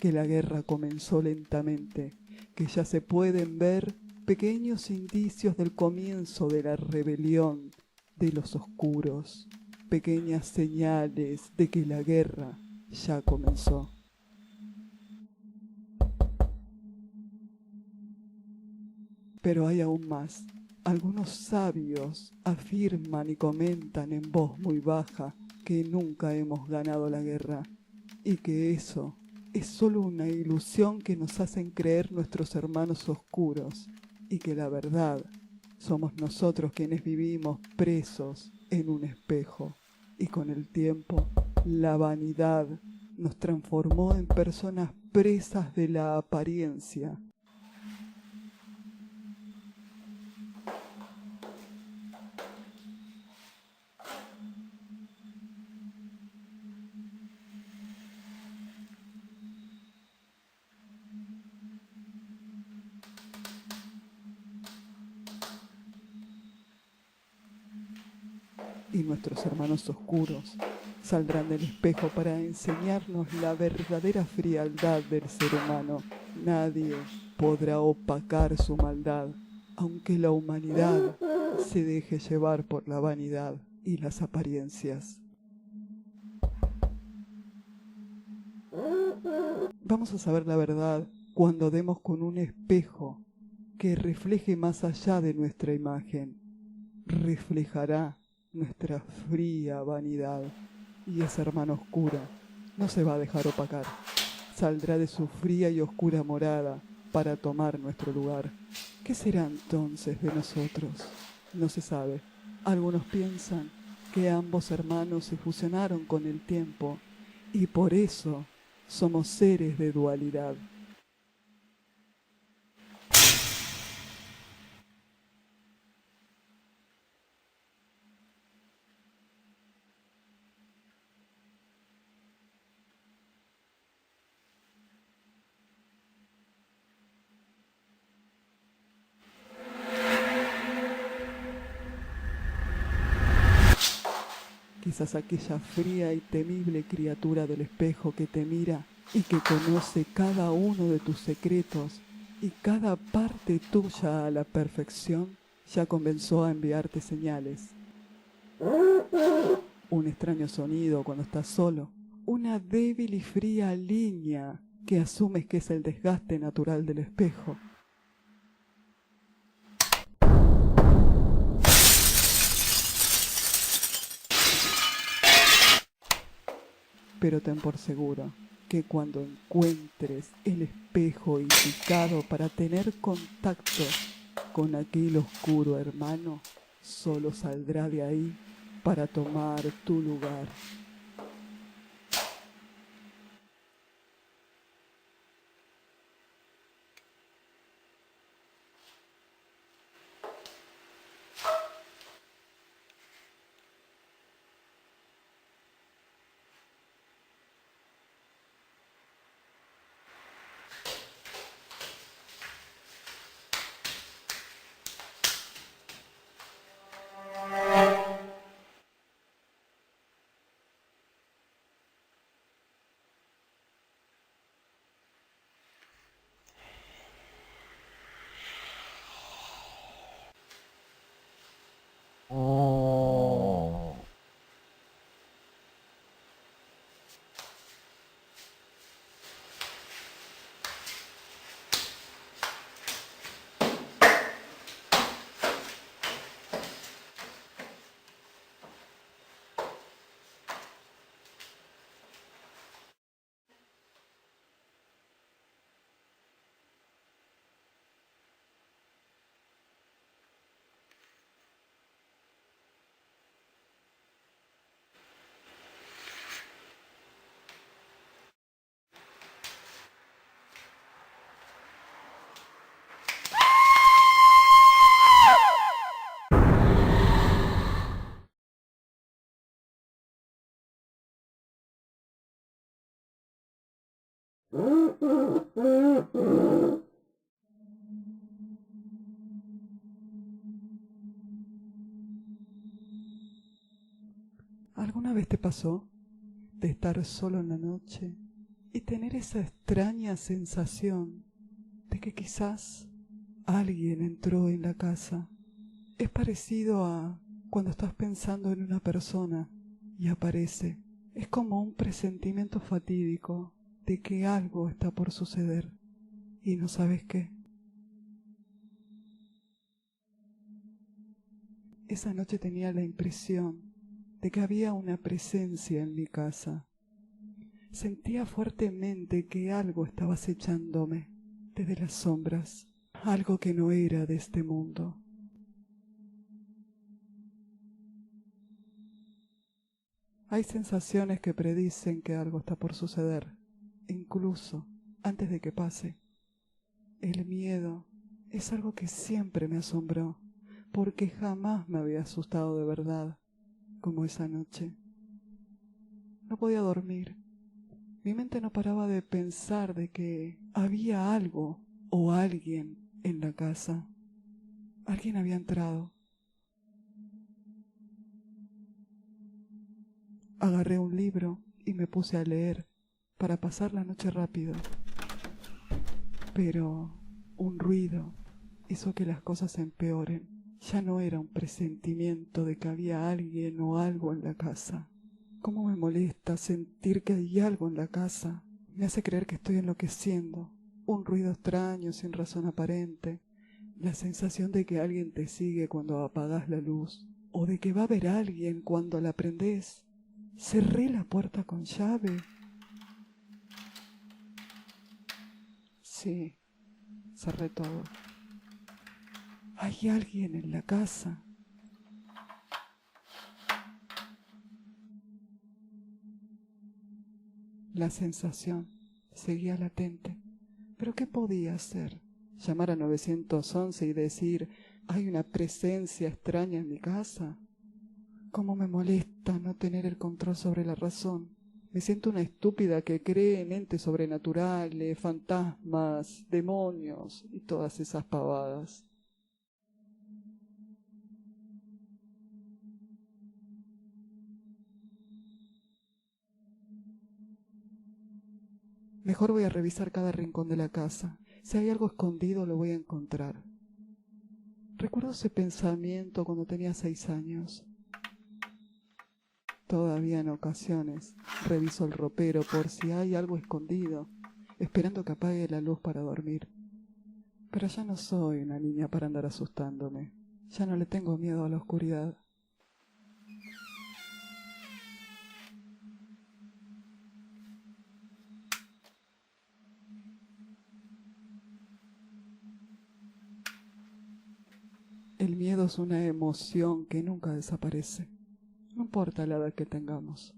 que la guerra comenzó lentamente, que ya se pueden ver pequeños indicios del comienzo de la rebelión de los oscuros, pequeñas señales de que la guerra ya comenzó. Pero hay aún más. Algunos sabios afirman y comentan en voz muy baja que nunca hemos ganado la guerra y que eso es solo una ilusión que nos hacen creer nuestros hermanos oscuros y que la verdad somos nosotros quienes vivimos presos en un espejo y con el tiempo la vanidad nos transformó en personas presas de la apariencia. Y nuestros hermanos oscuros saldrán del espejo para enseñarnos la verdadera frialdad del ser humano. Nadie podrá opacar su maldad, aunque la humanidad se deje llevar por la vanidad y las apariencias. Vamos a saber la verdad cuando demos con un espejo que refleje más allá de nuestra imagen. Reflejará nuestra fría vanidad, y ese hermano oscuro no se va a dejar opacar. Saldrá de su fría y oscura morada para tomar nuestro lugar. ¿Qué será entonces de nosotros? No se sabe. Algunos piensan que ambos hermanos se fusionaron con el tiempo y por eso somos seres de dualidad. Quizás aquella fría y temible criatura del espejo que te mira y que conoce cada uno de tus secretos y cada parte tuya a la perfección, ya comenzó a enviarte señales. Un extraño sonido cuando estás solo, una débil y fría línea que asumes que es el desgaste natural del espejo. Pero ten por seguro que cuando encuentres el espejo indicado para tener contacto con aquel oscuro hermano, solo saldrá de ahí para tomar tu lugar. ¿Alguna vez te pasó de estar solo en la noche y tener esa extraña sensación de que quizás alguien entró en la casa? Es parecido a cuando estás pensando en una persona y aparece. Es como un presentimiento fatídico de que algo está por suceder y no sabes qué. Esa noche tenía la impresión de que había una presencia en mi casa. Sentía fuertemente que algo estaba acechándome desde las sombras, algo que no era de este mundo. Hay sensaciones que predicen que algo está por suceder, incluso antes de que pase. El miedo es algo que siempre me asombró, porque jamás me había asustado de verdad, como esa noche. No podía dormir. Mi mente no paraba de pensar de que había algo o alguien en la casa. Alguien había entrado. Agarré un libro y me puse a leer para pasar la noche rápido. Pero un ruido hizo que las cosas empeoren. Ya no era un presentimiento de que había alguien o algo en la casa. ¿Cómo me molesta sentir que hay algo en la casa? Me hace creer que estoy enloqueciendo. Un ruido extraño sin razón aparente. La sensación de que alguien te sigue cuando apagas la luz. O de que va a haber alguien cuando la prendés. Cerré la puerta con llave. Sí, cerré todo. Hay alguien en la casa. La sensación seguía latente. ¿Pero qué podía hacer? ¿Llamar a 911 y decir, hay una presencia extraña en mi casa? ¿Cómo me molesta no tener el control sobre la razón? Me siento una estúpida que cree en entes sobrenaturales, fantasmas, demonios y todas esas pavadas. Mejor voy a revisar cada rincón de la casa. Si hay algo escondido lo voy a encontrar. Recuerdo ese pensamiento cuando tenía 6 años. Todavía en ocasiones reviso el ropero por si hay algo escondido, esperando que apague la luz para dormir. Pero ya no soy una niña para andar asustándome. Ya no le tengo miedo a la oscuridad. El miedo es una emoción que nunca desaparece. No importa la edad que tengamos,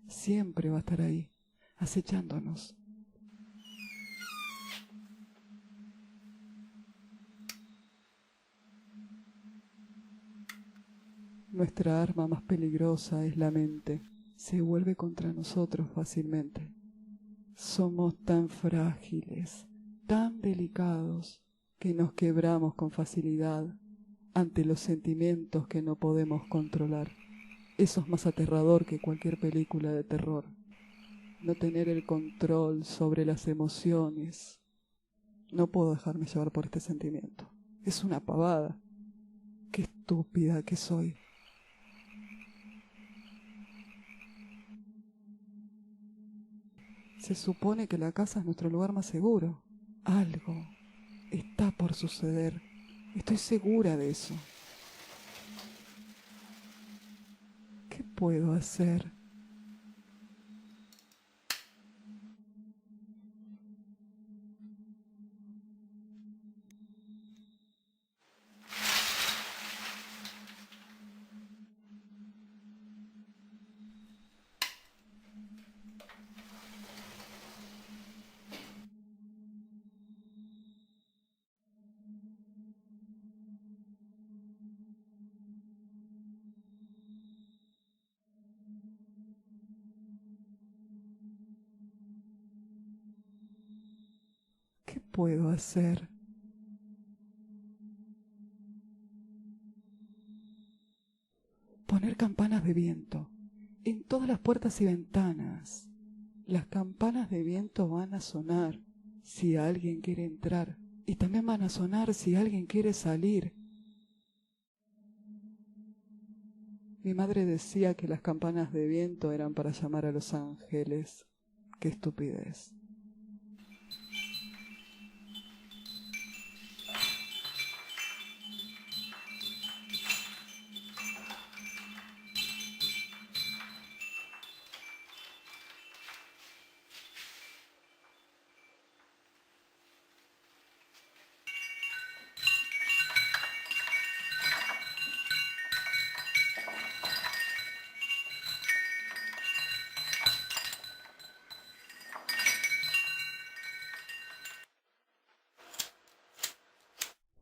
siempre va a estar ahí, acechándonos. Nuestra arma más peligrosa es la mente. Se vuelve contra nosotros fácilmente. Somos tan frágiles, tan delicados, que nos quebramos con facilidad ante los sentimientos que no podemos controlar. Eso es más aterrador que cualquier película de terror. No tener el control sobre las emociones. No puedo dejarme llevar por este sentimiento. Es una pavada. Qué estúpida que soy. Se supone que la casa es nuestro lugar más seguro. Algo está por suceder. Estoy segura de eso. ¿Qué puedo hacer? ¿Qué puedo hacer? Poner campanas de viento en todas las puertas y ventanas. Las campanas de viento van a sonar si alguien quiere entrar y también van a sonar si alguien quiere salir. Mi madre decía que las campanas de viento eran para llamar a los ángeles. ¡Qué estupidez!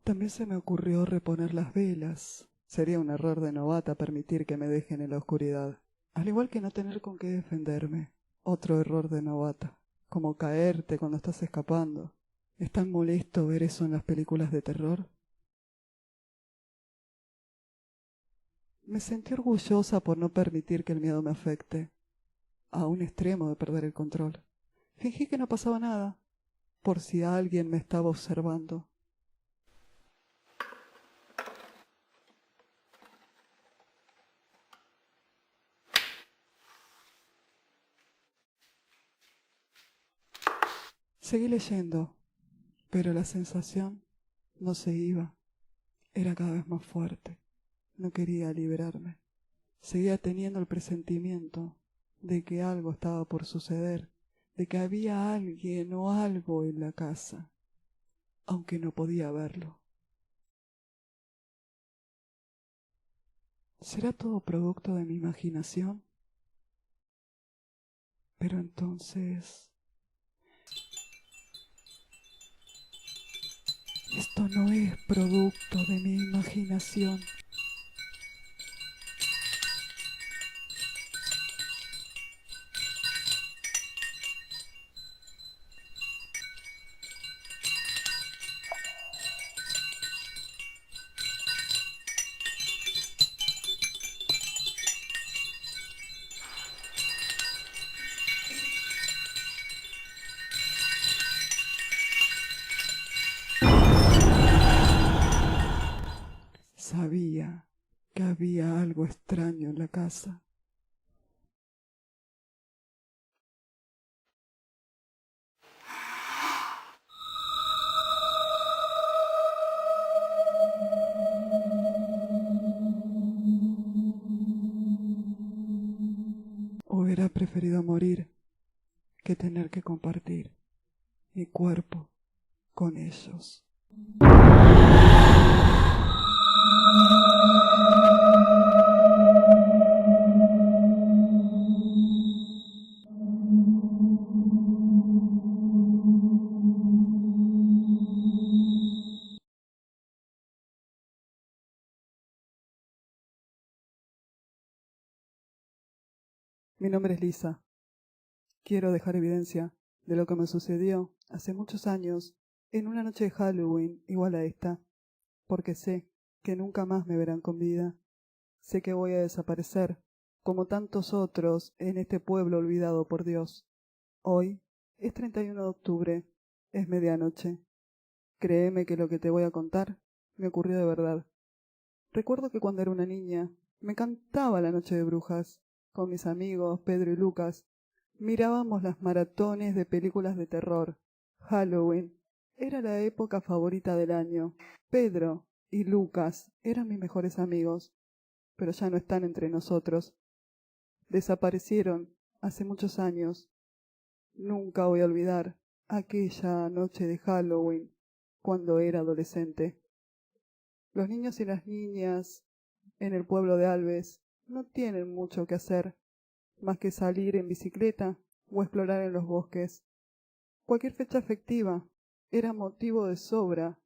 También se me ocurrió reponer las velas. Sería un error de novata permitir que me dejen en la oscuridad. Al igual que no tener con qué defenderme. Otro error de novata. Como caerte cuando estás escapando. ¿Es tan molesto ver eso en las películas de terror? Me sentí orgullosa por no permitir que el miedo me afecte. A un extremo de perder el control. Fingí que no pasaba nada. Por si alguien me estaba observando. Seguí leyendo, pero la sensación no se iba. Era cada vez más fuerte. No quería liberarme. Seguía teniendo el presentimiento de que algo estaba por suceder, de que había alguien o algo en la casa, aunque no podía verlo. ¿Será todo producto de mi imaginación? Pero entonces... esto no es producto de mi imaginación. Sabía que había algo extraño en la casa. Hubiera preferido morir que tener que compartir mi cuerpo con ellos. Mi nombre es Lisa. Quiero dejar evidencia de lo que me sucedió hace muchos años en una noche de Halloween igual a esta, porque sé que nunca más me verán con vida. Sé que voy a desaparecer, como tantos otros en este pueblo olvidado por Dios. Hoy es 31 de octubre, es medianoche. Créeme que lo que te voy a contar me ocurrió de verdad. Recuerdo que cuando era una niña me encantaba la noche de brujas. Con mis amigos Pedro y Lucas mirábamos las maratones de películas de terror. Halloween era la época favorita del año. Pedro y Lucas eran mis mejores amigos, pero ya no están entre nosotros. Desaparecieron hace muchos años. Nunca voy a olvidar aquella noche de Halloween cuando era adolescente. Los niños y las niñas en el pueblo de Alves no tienen mucho que hacer, más que salir en bicicleta o explorar en los bosques. Cualquier fecha festiva era motivo de sobra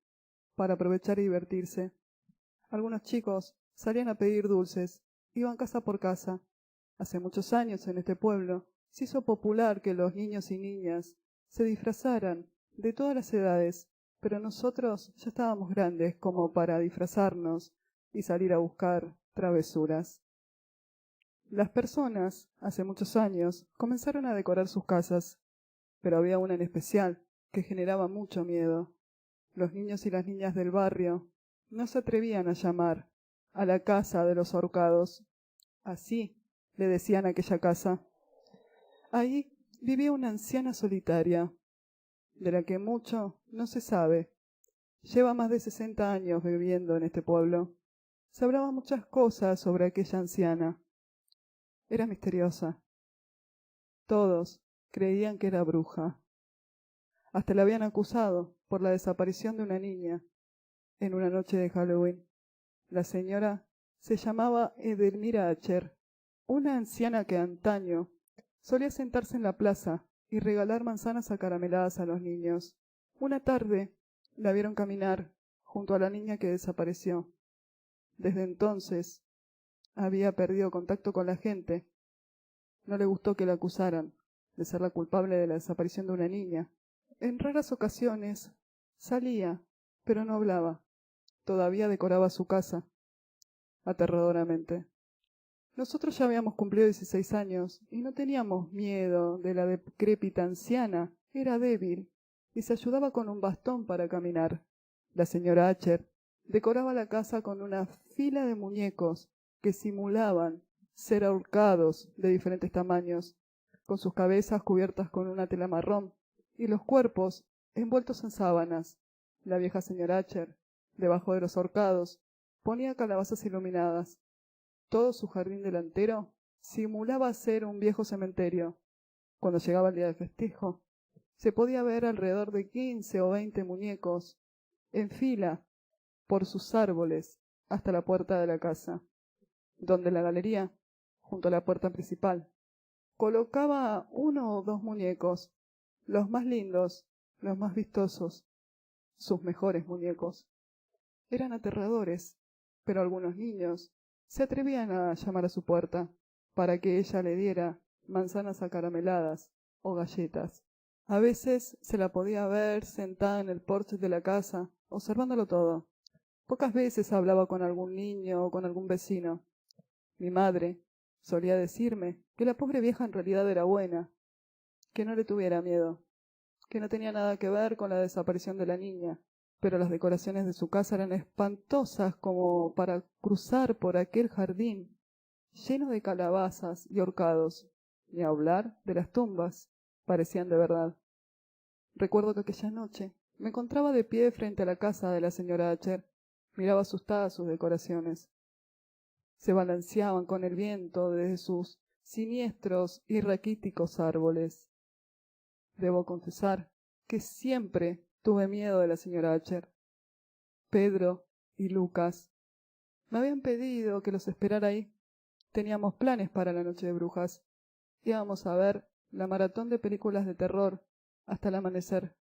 para aprovechar y divertirse. Algunos chicos salían a pedir dulces, iban casa por casa. Hace muchos años en este pueblo se hizo popular que los niños y niñas se disfrazaran de todas las edades, pero nosotros ya estábamos grandes como para disfrazarnos y salir a buscar travesuras. Las personas, hace muchos años, comenzaron a decorar sus casas, pero había una en especial que generaba mucho miedo. Los niños y las niñas del barrio no se atrevían a llamar a la casa de los ahorcados. Así le decían a aquella casa. Ahí vivía una anciana solitaria, de la que mucho no se sabe. Lleva más de 60 años viviendo en este pueblo. Se hablaba muchas cosas sobre aquella anciana. Era misteriosa. Todos creían que era bruja. Hasta la habían acusado por la desaparición de una niña en una noche de Halloween. La señora se llamaba Edelmira Acher, una anciana que antaño solía sentarse en la plaza y regalar manzanas acarameladas a los niños. Una tarde la vieron caminar junto a la niña que desapareció. Desde entonces había perdido contacto con la gente. No le gustó que la acusaran de ser la culpable de la desaparición de una niña. En raras ocasiones salía, pero no hablaba. Todavía decoraba su casa, aterradoramente. Nosotros ya habíamos cumplido 16 años y no teníamos miedo de la decrépita anciana. Era débil y se ayudaba con un bastón para caminar. La señora Acher decoraba la casa con una fila de muñecos que simulaban ser ahorcados de diferentes tamaños, con sus cabezas cubiertas con una tela marrón y los cuerpos envueltos en sábanas. La vieja señora Acher, debajo de los ahorcados, ponía calabazas iluminadas. Todo su jardín delantero simulaba ser un viejo cementerio. Cuando llegaba el día de festejo, se podía ver alrededor de 15 o 20 muñecos en fila por sus árboles hasta la puerta de la casa, donde la galería, junto a la puerta principal, colocaba 1 o 2 muñecos, los más lindos, los más vistosos, sus mejores muñecos. Eran aterradores, pero algunos niños se atrevían a llamar a su puerta para que ella le diera manzanas acarameladas o galletas. A veces se la podía ver sentada en el porche de la casa, observándolo todo. Pocas veces hablaba con algún niño o con algún vecino. Mi madre solía decirme que la pobre vieja en realidad era buena, que no le tuviera miedo, que no tenía nada que ver con la desaparición de la niña, pero las decoraciones de su casa eran espantosas como para cruzar por aquel jardín lleno de calabazas y ahorcados, ni hablar de las tumbas, parecían de verdad. Recuerdo que aquella noche me encontraba de pie frente a la casa de la señora Acher. Miraba asustada sus decoraciones. Se balanceaban con el viento desde sus siniestros y raquíticos árboles. Debo confesar que siempre tuve miedo de la señora Acher. Pedro y Lucas me habían pedido que los esperara ahí. Teníamos planes para la noche de brujas. Íbamos a ver la maratón de películas de terror hasta el amanecer.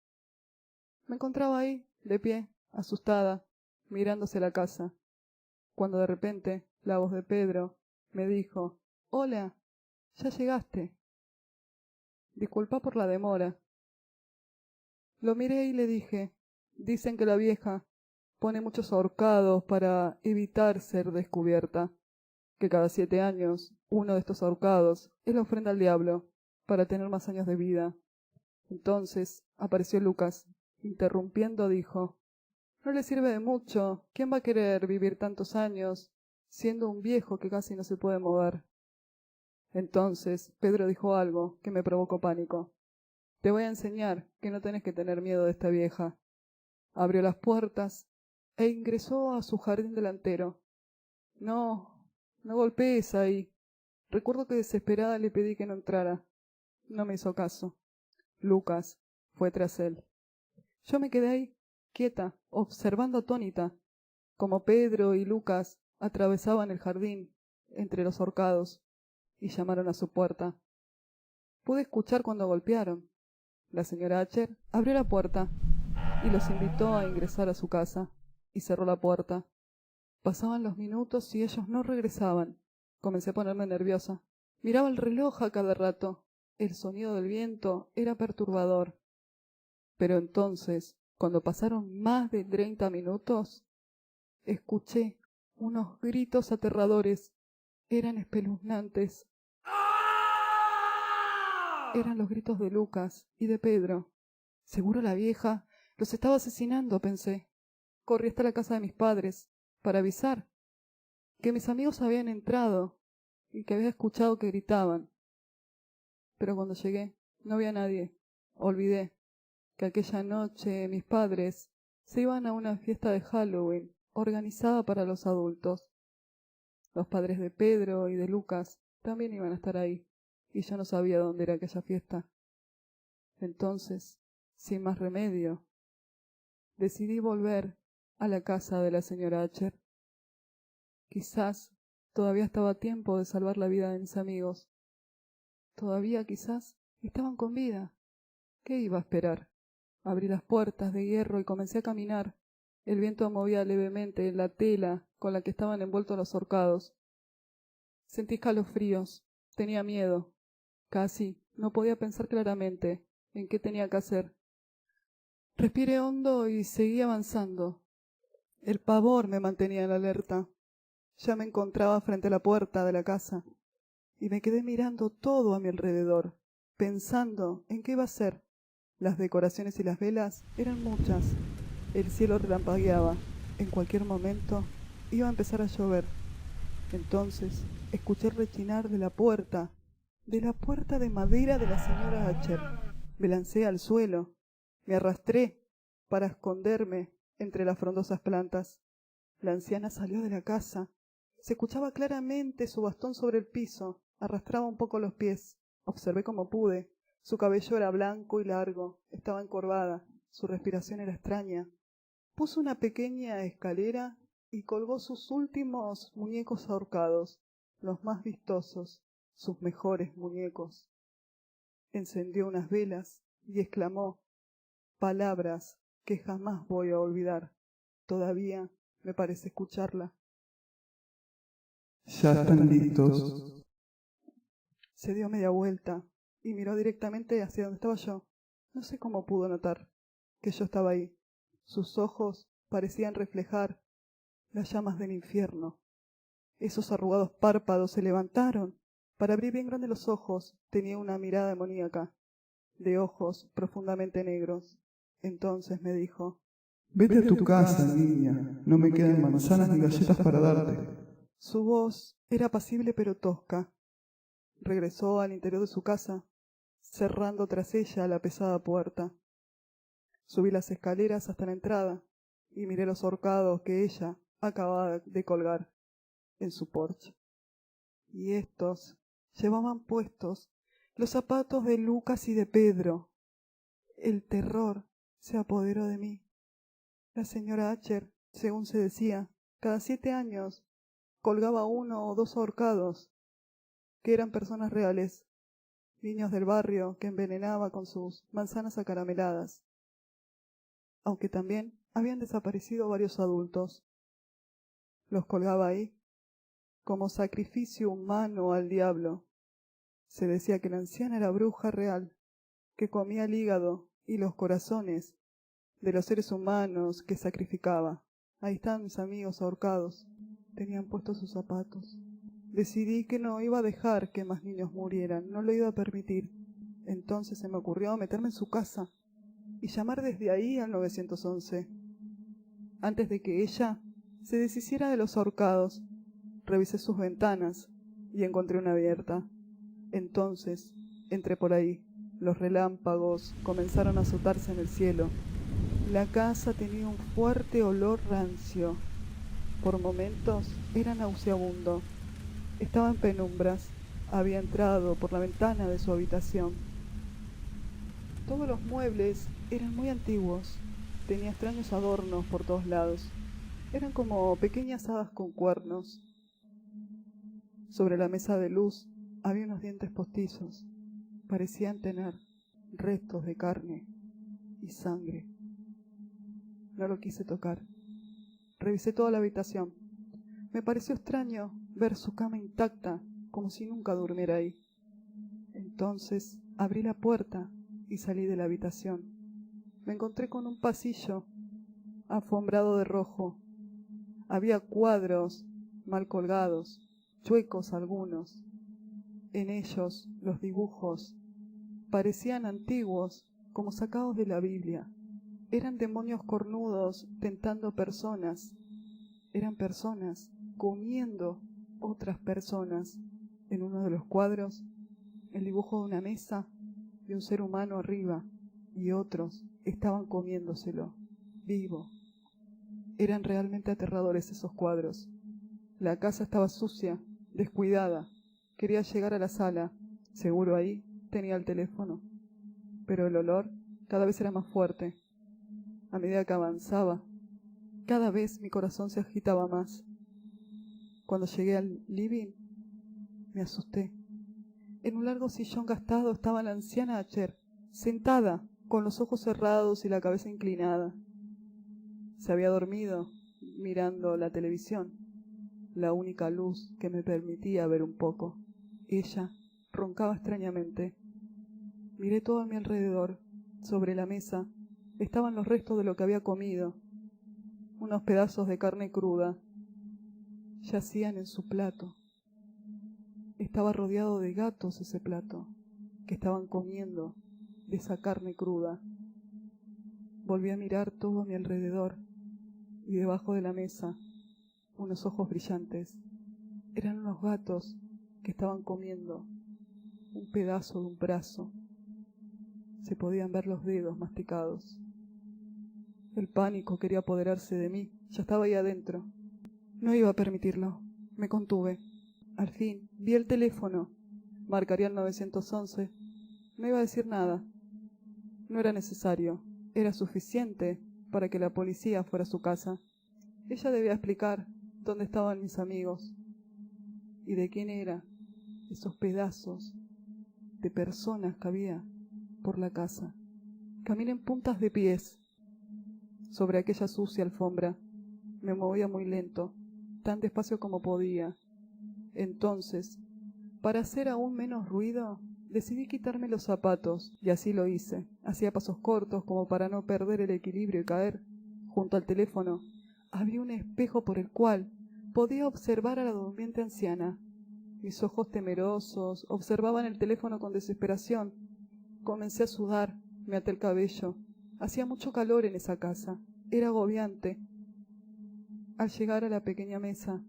Me encontraba ahí, de pie, asustada, mirándose la casa, cuando de repente la voz de Pedro me dijo: «Hola, Ya llegaste. Disculpa por la demora. Lo miré y le dije, dicen que la vieja pone muchos ahorcados para evitar ser descubierta, que cada 7 años uno de estos ahorcados es la ofrenda al diablo para tener más años de vida. Entonces apareció Lucas, interrumpiendo dijo, no le sirve de mucho, ¿quién va a querer vivir tantos años siendo un viejo que casi no se puede mover? Entonces Pedro dijo algo que me provocó pánico. Te voy a enseñar que no tenés que tener miedo de esta vieja. Abrió las puertas e ingresó a su jardín delantero. No golpees ahí. Recuerdo que desesperada le pedí que no entrara. No me hizo caso. Lucas fue tras él. Yo me quedé ahí, quieta, observando atónita, como Pedro y Lucas atravesaban el jardín entre los horcados y llamaron a su puerta. Pude escuchar cuando golpearon. La señora Acher abrió la puerta y los invitó a ingresar a su casa y cerró la puerta. Pasaban los minutos y ellos no regresaban. Comencé a ponerme nerviosa. Miraba el reloj a cada rato. El sonido del viento era perturbador. Pero entonces, cuando pasaron más de 30 minutos, escuché unos gritos aterradores. Eran espeluznantes. Eran los gritos de Lucas y de Pedro. Seguro la vieja los estaba asesinando, pensé. Corrí hasta la casa de mis padres para avisar que mis amigos habían entrado y que había escuchado que gritaban. Pero cuando llegué no había nadie. Olvidé que aquella noche mis padres se iban a una fiesta de Halloween organizada para los adultos. Los padres de Pedro y de Lucas también iban a estar ahí, y yo no sabía dónde era aquella fiesta. Entonces, sin más remedio, decidí volver a la casa de la señora Acher. Quizás todavía estaba a tiempo de salvar la vida de mis amigos. Todavía quizás estaban con vida. ¿Qué iba a esperar? Abrí las puertas de hierro y comencé a caminar. El viento movía levemente la tela con la que estaban envueltos los horcados. Sentí escalofríos. Tenía miedo. Casi no podía pensar claramente en qué tenía que hacer. Respiré hondo y seguí avanzando. El pavor me mantenía en alerta. Ya me encontraba frente a la puerta de la casa y me quedé mirando todo a mi alrededor, pensando en qué iba a hacer. Las decoraciones y las velas eran muchas. El cielo relampagueaba. En cualquier momento iba a empezar a llover. Entonces escuché el rechinar de la puerta de madera de la señora Acher. Me lancé al suelo. Me arrastré para esconderme entre las frondosas plantas. La anciana salió de la casa. Se escuchaba claramente su bastón sobre el piso. Arrastraba un poco los pies. Observé como pude. Su cabello era blanco y largo. Estaba encorvada. Su respiración era extraña. Puso una pequeña escalera y colgó sus últimos muñecos ahorcados, los más vistosos, sus mejores muñecos. Encendió unas velas y exclamó palabras que jamás voy a olvidar. Todavía me parece escucharla. Ya están listos. Se dio media vuelta y miró directamente hacia donde estaba yo. No sé cómo pudo notar que yo estaba ahí. Sus ojos parecían reflejar las llamas del infierno. Esos arrugados párpados se levantaron. Para abrir bien grandes los ojos tenía una mirada demoníaca, de ojos profundamente negros. Entonces me dijo: Vete a tu casa, niña. No me quedan manzanas ni galletas para darte. Su voz era apacible pero tosca. Regresó al interior de su casa, cerrando tras ella la pesada puerta. Subí las escaleras hasta la entrada y miré los ahorcados que ella acababa de colgar en su porche. Y estos llevaban puestos los zapatos de Lucas y de Pedro. El terror se apoderó de mí. La señora Acher, según se decía, cada 7 años colgaba 1 o 2 ahorcados, que eran personas reales, niños del barrio que envenenaba con sus manzanas acarameladas. Aunque también habían desaparecido varios adultos. Los colgaba ahí, como sacrificio humano al diablo. Se decía que la anciana era bruja real, que comía el hígado y los corazones de los seres humanos que sacrificaba. Ahí estaban mis amigos ahorcados. Tenían puestos sus zapatos. Decidí que no iba a dejar que más niños murieran, no lo iba a permitir. Entonces se me ocurrió meterme en su casa y llamar desde ahí al 911. Antes de que ella se deshiciera de los ahorcados, revisé sus ventanas y encontré una abierta. Entonces entré por ahí. Los relámpagos comenzaron a azotarse en el cielo. La casa tenía un fuerte olor rancio. Por momentos era nauseabundo. Estaba en penumbras. Había entrado por la ventana de su habitación. Todos los muebles eran muy antiguos. Tenía extraños adornos por todos lados. Eran como pequeñas hadas con cuernos. Sobre la mesa de luz había unos dientes postizos. Parecían tener restos de carne y sangre. No lo quise tocar. Revisé toda la habitación. Me pareció extraño ver su cama intacta, como si nunca durmiera ahí. Entonces abrí la puerta y salí de la habitación. Me encontré con un pasillo alfombrado de rojo. Había cuadros mal colgados, chuecos algunos. En ellos los dibujos parecían antiguos, como sacados de la Biblia. Eran demonios cornudos tentando personas. Eran personas comiendo otras personas. En uno de los cuadros, el dibujo de una mesa y un ser humano arriba, y otros estaban comiéndoselo, vivo. Eran realmente aterradores esos cuadros. La casa estaba sucia, descuidada. Quería llegar a la sala. Seguro ahí tenía el teléfono. Pero el olor cada vez era más fuerte. A medida que avanzaba, cada vez mi corazón se agitaba más. Cuando llegué al living, me asusté. En un largo sillón gastado estaba la anciana Asher, sentada, con los ojos cerrados y la cabeza inclinada. Se había dormido mirando la televisión, la única luz que me permitía ver un poco. Ella roncaba extrañamente. Miré todo a mi alrededor. Sobre la mesa estaban los restos de lo que había comido. Unos pedazos de carne cruda yacían en su plato. Estaba rodeado de gatos ese plato, que estaban comiendo de esa carne cruda. Volví a mirar todo a mi alrededor, y debajo de la mesa, unos ojos brillantes. Eran unos gatos que estaban comiendo un pedazo de un brazo. Se podían ver los dedos masticados. El pánico quería apoderarse de mí. Ya estaba ahí adentro. No iba a permitirlo. Me contuve. Al fin, vi el teléfono. Marcaría el 911. No iba a decir nada. No era necesario. Era suficiente para que la policía fuera a su casa. Ella debía explicar dónde estaban mis amigos y de quién eran esos pedazos de personas que había por la casa. Caminé en puntas de pies sobre aquella sucia alfombra. Me movía muy lento, tan despacio como podía. Entonces, para hacer aún menos ruido, decidí quitarme los zapatos, y así lo hice. Hacía pasos cortos como para no perder el equilibrio y caer. Junto al teléfono había un espejo por el cual podía observar a la durmiente anciana. Mis ojos temerosos observaban el teléfono con desesperación. Comencé a sudar, me até el cabello. Hacía mucho calor en esa casa. Era agobiante. Al llegar a la pequeña mesa,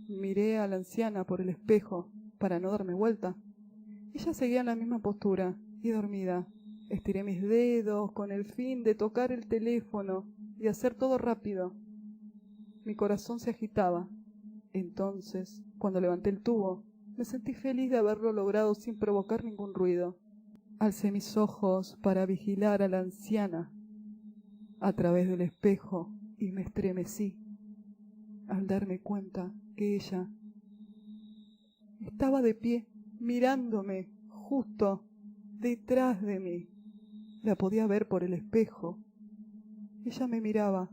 miré a la anciana por el espejo para no darme vuelta. Ella seguía en la misma postura y dormida. Estiré mis dedos con el fin de tocar el teléfono y hacer todo rápido. Mi corazón se agitaba. Entonces, cuando levanté el tubo, me sentí feliz de haberlo logrado sin provocar ningún ruido. Alcé mis ojos para vigilar a la anciana a través del espejo y me estremecí al darme cuenta que ella estaba de pie mirándome justo detrás de mí. La podía ver por el espejo. Ella me miraba.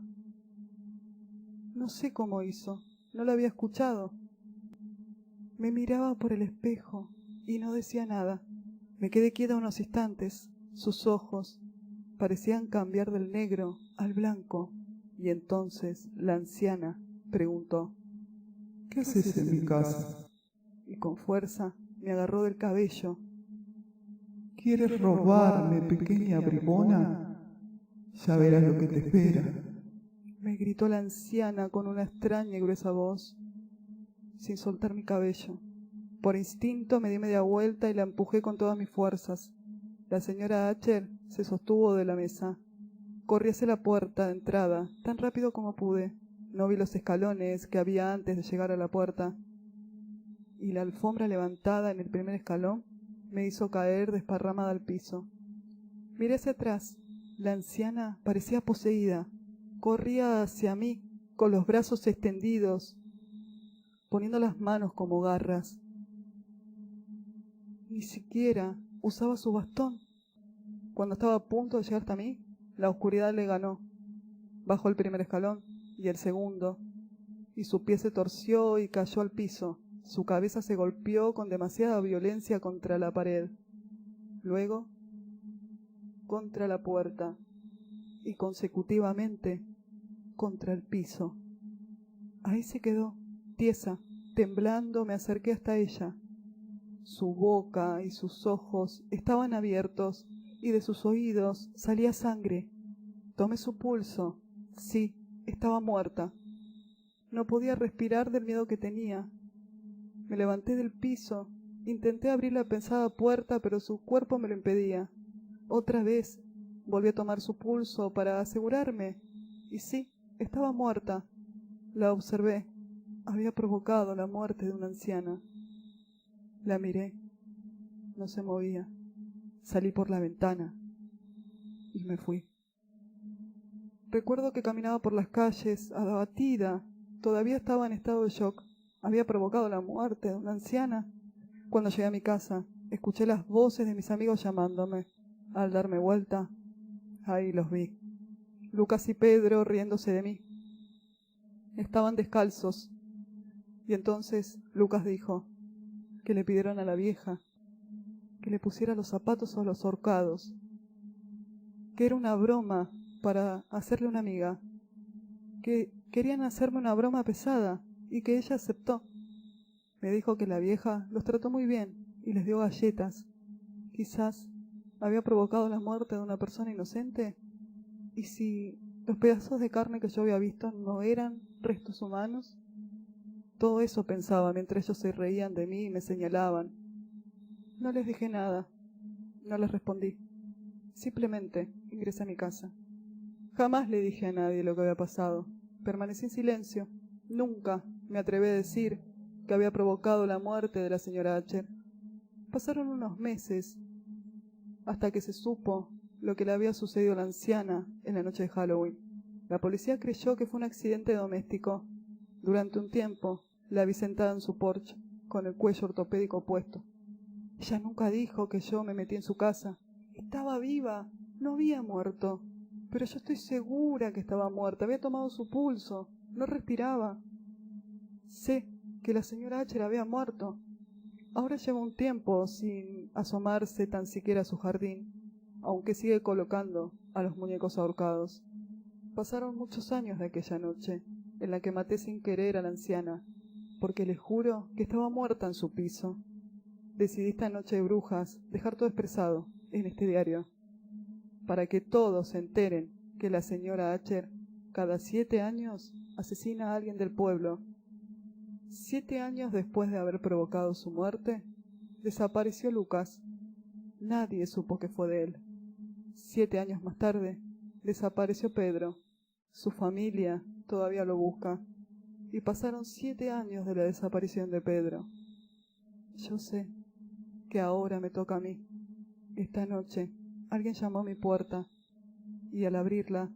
No sé cómo hizo, no lo había escuchado. Me miraba por el espejo y no decía nada. Me quedé quieta unos instantes. Sus ojos parecían cambiar del negro al blanco, y entonces la anciana preguntó: ¿Qué haces en mi casa? y con fuerza me agarró del cabello. ¿Quieres robarme, pequeña bribona? Ya verás lo que te espera. Me gritó la anciana con una extraña y gruesa voz, sin soltar mi cabello. Por instinto me di media vuelta y la empujé con todas mis fuerzas. La señora Acher se sostuvo de la mesa. Corrí hacia la puerta de entrada, tan rápido como pude. No vi los escalones que había antes de llegar a la puerta, y la alfombra levantada en el primer escalón me hizo caer desparramada al piso. Miré hacia atrás. La anciana parecía poseída. Corría hacia mí con los brazos extendidos, poniendo las manos como garras. Ni siquiera usaba su bastón. Cuando estaba a punto de llegar hasta mí, la oscuridad le ganó. Bajó el primer escalón y el segundo, y su pie se torció y cayó al piso. Su cabeza se golpeó con demasiada violencia contra la pared, luego contra la puerta y consecutivamente contra el piso. Ahí se quedó, tiesa, temblando. Me acerqué hasta ella. Su boca y sus ojos estaban abiertos y de sus oídos salía sangre. Tomé su pulso. Sí, estaba muerta. No podía respirar del miedo que tenía. Me levanté del piso, intenté abrir la pesada puerta, pero su cuerpo me lo impedía. Otra vez volví a tomar su pulso para asegurarme, y sí, estaba muerta. La observé. Había provocado la muerte de una anciana. La miré. No se movía. Salí por la ventana y me fui. Recuerdo que caminaba por las calles, abatida. Todavía estaba en estado de shock. Había provocado la muerte de una anciana. Cuando llegué a mi casa, escuché las voces de mis amigos llamándome. Al darme vuelta, ahí los vi. Lucas y Pedro riéndose de mí. Estaban descalzos. Y entonces Lucas dijo que le pidieron a la vieja que le pusiera los zapatos a los ahorcados, que era una broma para hacerle una amiga, que querían hacerme una broma pesada y que ella aceptó. Me dijo que la vieja los trató muy bien y les dio galletas. Quizás había provocado la muerte de una persona inocente. ¿Y si los pedazos de carne que yo había visto no eran restos humanos? Todo eso pensaba mientras ellos se reían de mí y me señalaban. No les dije nada, no les respondí. Simplemente ingresé a mi casa. Jamás le dije a nadie lo que había pasado. Permanecí en silencio. Nunca me atreví a decir que había provocado la muerte de la señora Acher. Pasaron unos meses hasta que se supo lo que le había sucedido a la anciana en la noche de Halloween. La policía creyó que fue un accidente doméstico. Durante un tiempo la vi sentada en su porche, con el cuello ortopédico puesto. Ella nunca dijo que yo me metí en su casa. Estaba viva, no había muerto. Pero yo estoy segura que estaba muerta. Había tomado su pulso, no respiraba. Sé que la señora Acher había muerto. Ahora lleva un tiempo sin asomarse tan siquiera a su jardín, aunque sigue colocando a los muñecos ahorcados. Pasaron muchos años de aquella noche, en la que maté sin querer a la anciana, porque les juro que estaba muerta en su piso. Decidí esta noche de brujas dejar todo expresado en este diario, para que todos se enteren que la señora Acher cada 7 años asesina a alguien del pueblo. 7 años después de haber provocado su muerte, desapareció Lucas. Nadie supo que fue de él. 7 años más tarde, desapareció Pedro. Su familia todavía lo busca. Y pasaron 7 años de la desaparición de Pedro. Yo sé que ahora me toca a mí. Esta noche alguien llamó a mi puerta y al abrirla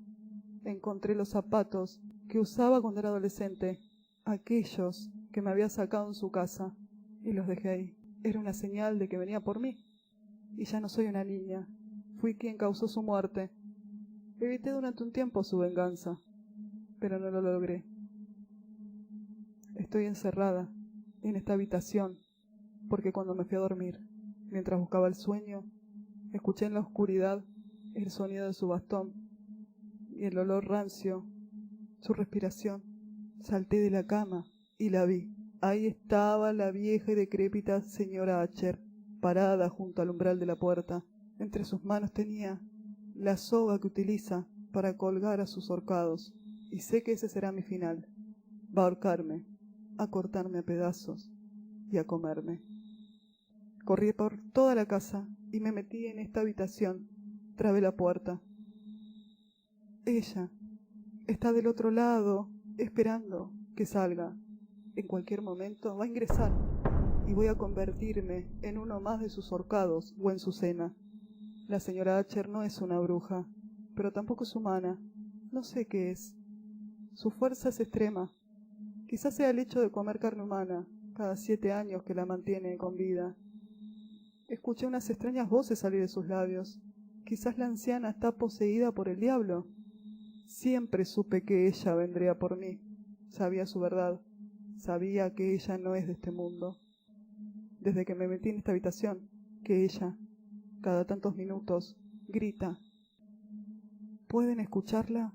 encontré los zapatos que usaba cuando era adolescente, aquellos que me había sacado en su casa, y los dejé ahí. Era una señal de que venía por mí. Y ya no soy una niña. Fui quien causó su muerte. Evité durante un tiempo su venganza, pero no lo logré. Estoy encerrada en esta habitación porque cuando me fui a dormir, mientras buscaba el sueño, escuché en la oscuridad el sonido de su bastón y el olor rancio, su respiración. Salté de la cama y la vi. Ahí estaba la vieja y decrépita señora Acher, parada junto al umbral de la puerta. Entre sus manos tenía la soga que utiliza para colgar a sus ahorcados, y sé que ese será mi final. Va a ahorcarme, a cortarme a pedazos y a comerme. Corrí por toda la casa y me metí en esta habitación. Trabé la puerta. Ella está del otro lado, esperando que salga. En cualquier momento va a ingresar y voy a convertirme en uno más de sus ahorcados o en su cena. La señora Acher no es una bruja, pero tampoco es humana. No sé qué es. Su fuerza es extrema. Quizás sea el hecho de comer carne humana cada 7 años que la mantiene con vida. Escuché unas extrañas voces salir de sus labios. Quizás la anciana está poseída por el diablo. Siempre supe que ella vendría por mí. Sabía su verdad. Sabía que ella no es de este mundo. Desde que me metí en esta habitación, que ella, cada tantos minutos, grita. ¿Pueden escucharla?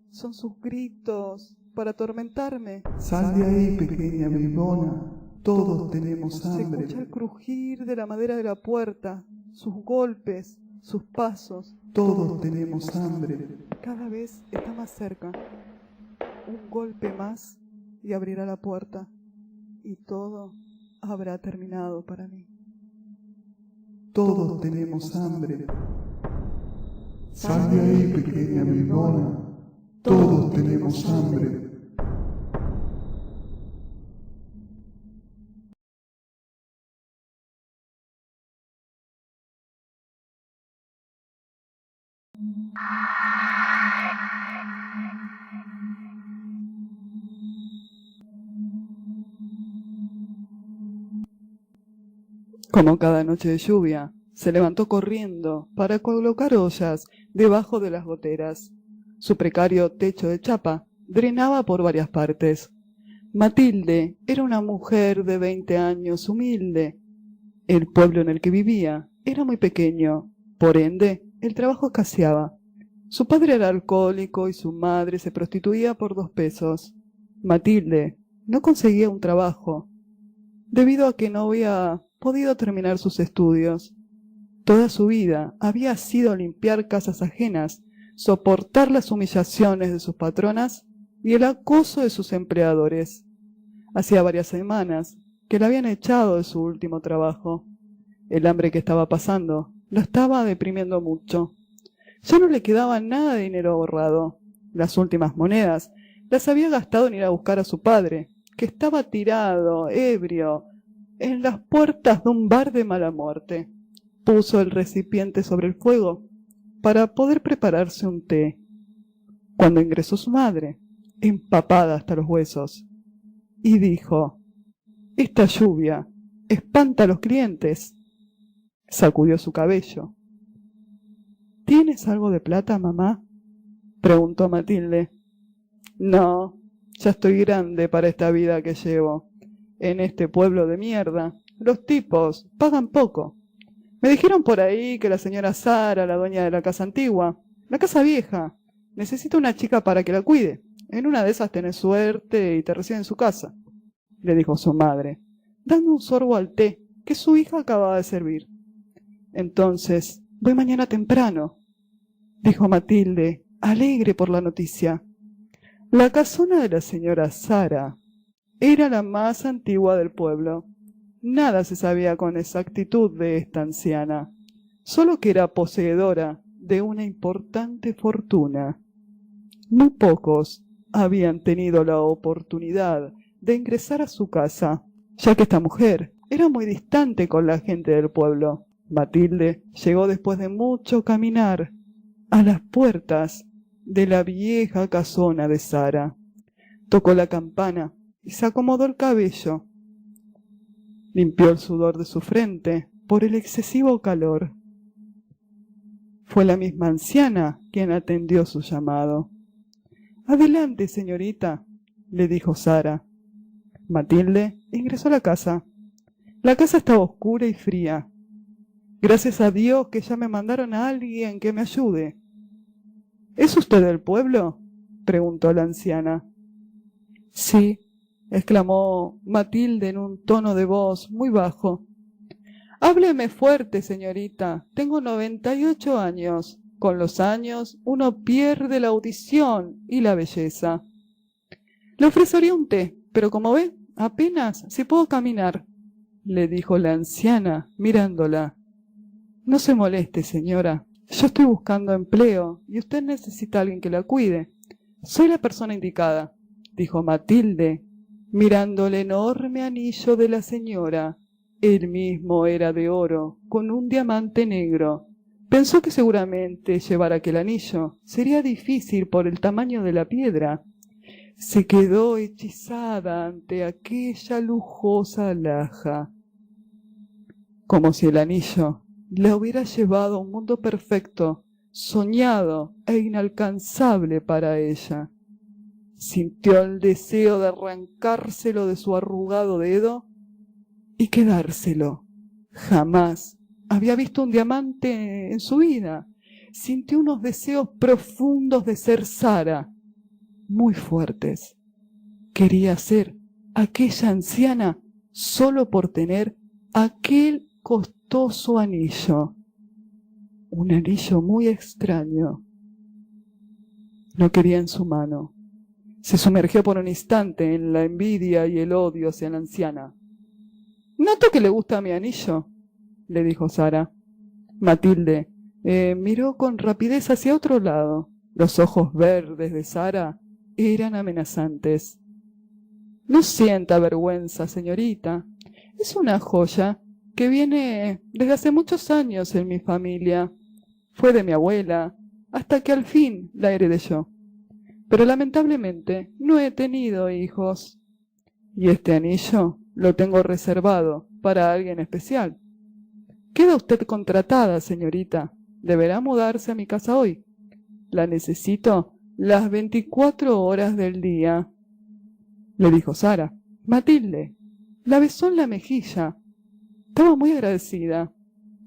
Son sus gritos para atormentarme. Sal de ahí, pequeña bribona. Todos tenemos Se hambre. escucha el crujir de la madera de la puerta, sus golpes, sus pasos. Todos tenemos hambre. Cada vez está más cerca. Un golpe más y abrirá la puerta. Y todo habrá terminado para mí. Todos tenemos hambre. Sal de ahí, pequeña bribona. Todos tenemos hambre. Como cada noche de lluvia, se levantó corriendo para colocar ollas debajo de las goteras. Su precario techo de chapa drenaba por varias partes. Matilde era una mujer de 20 años, humilde. El pueblo en el que vivía era muy pequeño, por ende, el trabajo escaseaba. Su padre era alcohólico y su madre se prostituía por 2 pesos. Matilde no conseguía un trabajo, debido a que no había podido terminar sus estudios. Toda su vida había sido limpiar casas ajenas, soportar las humillaciones de sus patronas y el acoso de sus empleadores. Hacía varias semanas que la habían echado de su último trabajo. El hambre que estaba pasando lo estaba deprimiendo mucho. Ya no le quedaba nada de dinero ahorrado. Las últimas monedas las había gastado en ir a buscar a su padre, que estaba tirado, ebrio, en las puertas de un bar de mala muerte. Puso el recipiente sobre el fuego para poder prepararse un té, cuando ingresó su madre, empapada hasta los huesos, y dijo: «Esta lluvia espanta a los clientes». Sacudió su cabello. «¿Tienes algo de plata, mamá?», preguntó Matilde. «No, ya estoy grande para esta vida que llevo. En este pueblo de mierda, los tipos pagan poco. Me dijeron por ahí que la señora Sara, la dueña de la casa antigua, la casa vieja, necesita una chica para que la cuide. En una de esas tenés suerte y te recibe en su casa», le dijo su madre, dando un sorbo al té que su hija acababa de servir. «Entonces, voy mañana temprano», dijo Matilde, alegre por la noticia. La casona de la señora Sara era la más antigua del pueblo. Nada se sabía con exactitud de esta anciana, solo que era poseedora de una importante fortuna. Muy pocos habían tenido la oportunidad de ingresar a su casa, ya que esta mujer era muy distante con la gente del pueblo. Matilde llegó después de mucho caminar a las puertas de la vieja casona de Sara. Tocó la campana y se acomodó el cabello. Limpió el sudor de su frente por el excesivo calor. Fue la misma anciana quien atendió su llamado. «Adelante, señorita», le dijo Sara. Matilde ingresó a la casa. La casa estaba oscura y fría. Gracias a Dios que ya me mandaron a alguien que me ayude. ¿Es usted del pueblo?, preguntó la anciana. Sí, exclamó Matilde en un tono de voz muy bajo. Hábleme fuerte, señorita. Tengo 98 años. Con los años uno pierde la audición y la belleza. Le ofrecería un té, pero como ve, apenas si puedo caminar, le dijo la anciana mirándola. No se moleste, señora. Yo estoy buscando empleo y usted necesita a alguien que la cuide. Soy la persona indicada, dijo Matilde, mirando el enorme anillo de la señora. El mismo era de oro, con un diamante negro. Pensó que seguramente llevar aquel anillo sería difícil por el tamaño de la piedra. Se quedó hechizada ante aquella lujosa alhaja, como si el anillo la hubiera llevado a un mundo perfecto, soñado e inalcanzable para ella. Sintió el deseo de arrancárselo de su arrugado dedo y quedárselo. Jamás había visto un diamante en su vida. Sintió unos deseos profundos de ser Sara, muy fuertes. Quería ser aquella anciana solo por tener aquel costoso anillo. Un anillo muy extraño. Lo quería en su mano. Se sumergió por un instante en la envidia y el odio hacia la anciana. «Noto que le gusta mi anillo», le dijo Sara. Matilde miró con rapidez hacia otro lado. Los ojos verdes de Sara eran amenazantes. «No sienta vergüenza, señorita. Es una joya que viene desde hace muchos años en mi familia. Fue de mi abuela, hasta que al fin la heredé yo. Pero lamentablemente no he tenido hijos. Y este anillo lo tengo reservado para alguien especial. Queda usted contratada, señorita. Deberá mudarse a mi casa hoy. La necesito las 24 horas del día», le dijo Sara. Matilde la besó en la mejilla. Estaba muy agradecida.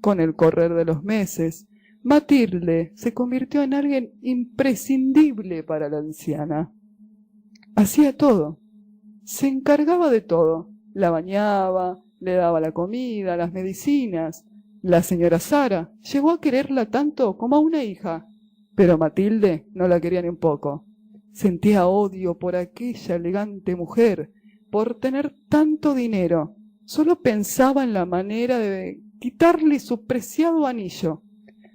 Con el correr de los meses, Matilde se convirtió en alguien imprescindible para la anciana. Hacía todo. Se encargaba de todo. La bañaba, le daba la comida, las medicinas. La señora Sara llegó a quererla tanto como a una hija, pero Matilde no la quería ni un poco. Sentía odio por aquella elegante mujer, por tener tanto dinero. Solo pensaba en la manera de quitarle su preciado anillo.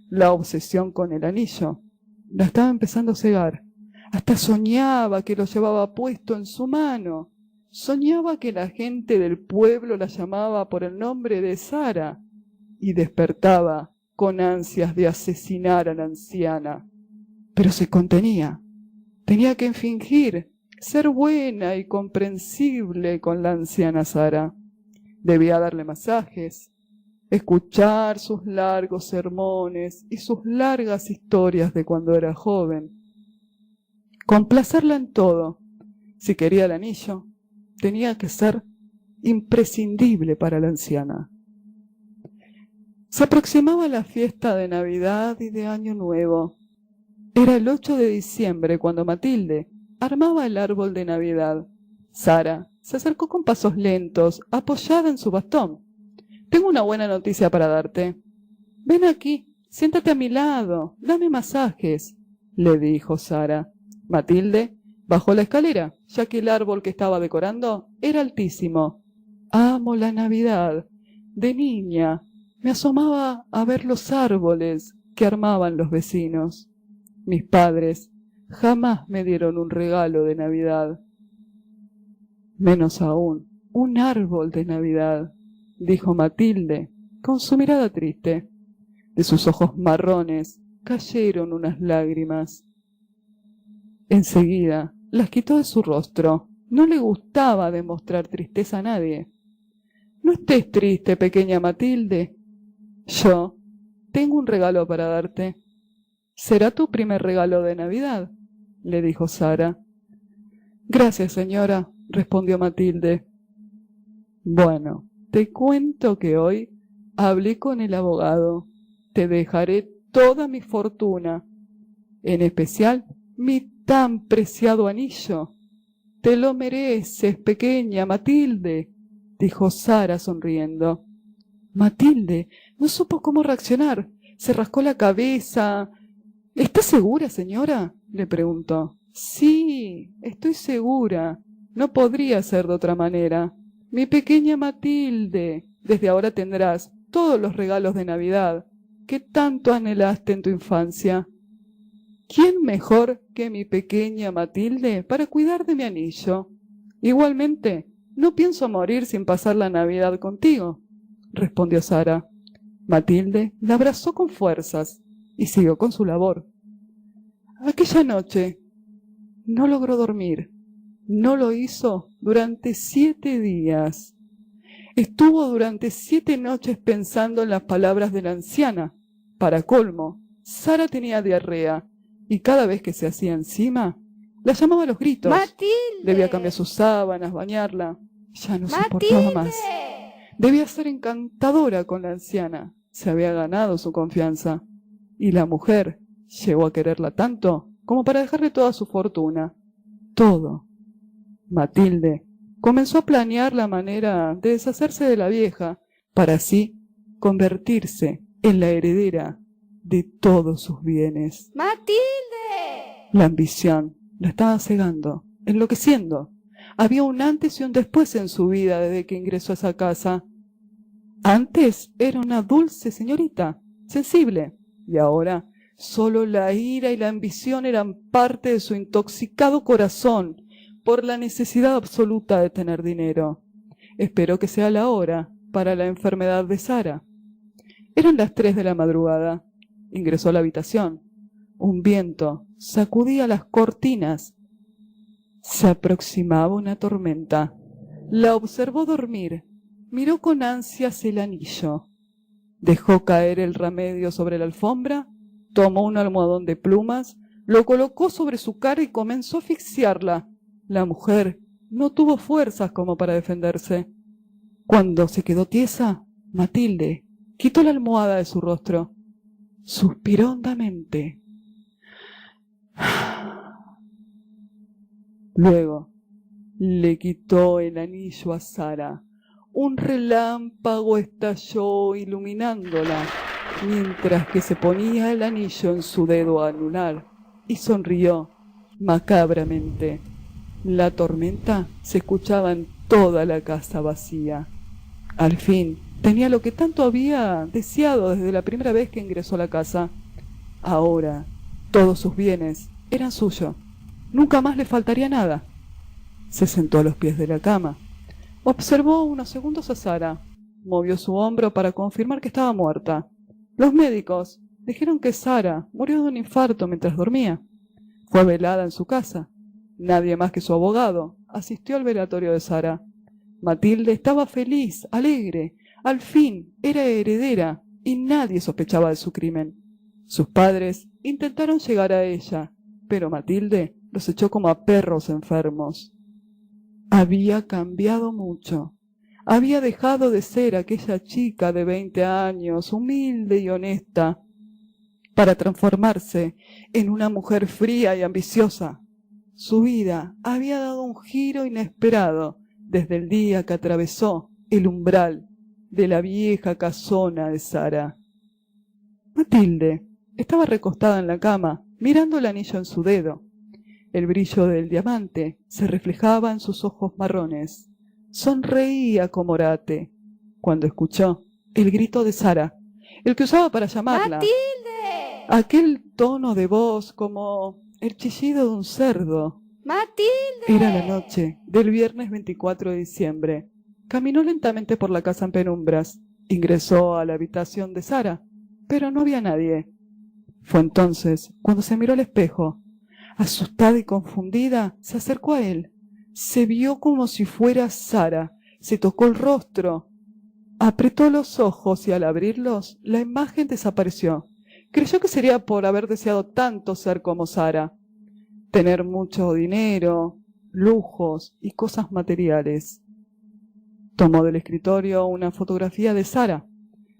La obsesión con el anillo la estaba empezando a cegar. Hasta soñaba que lo llevaba puesto en su mano. Soñaba que la gente del pueblo la llamaba por el nombre de Sara y despertaba con ansias de asesinar a la anciana. Pero se contenía. Tenía que fingir ser buena y comprensible con la anciana Sara. Debía darle masajes, escuchar sus largos sermones y sus largas historias de cuando era joven. Complacerla en todo. Si quería el anillo, tenía que ser imprescindible para la anciana. Se aproximaba la fiesta de Navidad y de Año Nuevo. Era el 8 de diciembre cuando Matilde armaba el árbol de Navidad. Sara se acercó con pasos lentos, apoyada en su bastón. «Tengo una buena noticia para darte. Ven aquí, siéntate a mi lado, dame masajes», le dijo Sara. Matilde bajó la escalera, ya que el árbol que estaba decorando era altísimo. «Amo la Navidad. De niña me asomaba a ver los árboles que armaban los vecinos. Mis padres jamás me dieron un regalo de Navidad. Menos aún, un árbol de Navidad», dijo Matilde, con su mirada triste. De sus ojos marrones cayeron unas lágrimas. Enseguida las quitó de su rostro. No le gustaba demostrar tristeza a nadie. «No estés triste, pequeña Matilde. Yo tengo un regalo para darte. Será tu primer regalo de Navidad», le dijo Sara. «Gracias, señora», respondió Matilde. «Bueno, Te cuento que hoy hablé con el abogado. Te dejaré toda mi fortuna, en especial mi tan preciado anillo. Te lo mereces, pequeña Matilde, dijo Sara sonriendo. Matilde no supo cómo reaccionar. Se rascó la cabeza. ¿Está segura, señora?, le preguntó. Sí, estoy segura. No podría ser de otra manera. Mi pequeña Matilde, desde ahora tendrás todos los regalos de Navidad que tanto anhelaste en tu infancia. ¿Quién mejor que mi pequeña Matilde para cuidar de mi anillo? Igualmente, no pienso morir sin pasar la Navidad contigo, respondió Sara. Matilde la abrazó con fuerzas y siguió con su labor. Aquella noche no logró dormir. No lo hizo durante 7 días. Estuvo durante 7 noches pensando en las palabras de la anciana. Para colmo, Sara tenía diarrea y cada vez que se hacía encima, la llamaba a los gritos. ¡Matilde! Debía cambiar sus sábanas, bañarla. Ya no soportaba más. Debía ser encantadora con la anciana. Se había ganado su confianza. Y la mujer llegó a quererla tanto como para dejarle toda su fortuna. Todo. Matilde comenzó a planear la manera de deshacerse de la vieja, para así convertirse en la heredera de todos sus bienes. ¡Matilde! La ambición la estaba cegando, enloqueciendo. Había un antes y un después en su vida desde que ingresó a esa casa. Antes era una dulce señorita, sensible, y ahora solo la ira y la ambición eran parte de su intoxicado corazón por la necesidad absoluta de tener dinero. Esperó que sea la hora para la enfermedad de Sara. Eran las 3 de la madrugada. Ingresó a la habitación. Un viento sacudía las cortinas. Se aproximaba una tormenta. La observó dormir. Miró con ansias el anillo. Dejó caer el remedio sobre la alfombra, tomó un almohadón de plumas, lo colocó sobre su cara y comenzó a asfixiarla. La mujer no tuvo fuerzas como para defenderse. Cuando se quedó tiesa, Matilde quitó la almohada de su rostro. Suspiró hondamente. Luego le quitó el anillo a Sara. Un relámpago estalló iluminándola, mientras que se ponía el anillo en su dedo anular, y sonrió macabramente. La tormenta se escuchaba en toda la casa vacía. Al fin, tenía lo que tanto había deseado desde la primera vez que ingresó a la casa. Ahora, todos sus bienes eran suyos. Nunca más le faltaría nada. Se sentó a los pies de la cama. Observó unos segundos a Sara. Movió su hombro para confirmar que estaba muerta. Los médicos dijeron que Sara murió de un infarto mientras dormía. Fue velada en su casa. Nadie más que su abogado asistió al velatorio de Sara. Matilde estaba feliz, alegre. Al fin era heredera y nadie sospechaba de su crimen. Sus padres intentaron llegar a ella, pero Matilde los echó como a perros enfermos. Había cambiado mucho. Había dejado de ser aquella chica de 20 años, humilde y honesta, para transformarse en una mujer fría y ambiciosa. Su vida había dado un giro inesperado desde el día que atravesó el umbral de la vieja casona de Sara. Matilde estaba recostada en la cama, mirando el anillo en su dedo. El brillo del diamante se reflejaba en sus ojos marrones. Sonreía como orate cuando escuchó el grito de Sara, el que usaba para llamarla. ¡Matilde! Aquel tono de voz como el chillido de un cerdo. ¡Matilde! Era la noche del viernes 24 de diciembre. Caminó lentamente por la casa en penumbras. Ingresó a la habitación de Sara, pero no había nadie. Fue entonces cuando se miró al espejo. Asustada y confundida, se acercó a él. Se vio como si fuera Sara. Se tocó el rostro. Apretó los ojos y al abrirlos, la imagen desapareció. Creyó que sería por haber deseado tanto ser como Sara. Tener mucho dinero, lujos y cosas materiales. Tomó del escritorio una fotografía de Sara.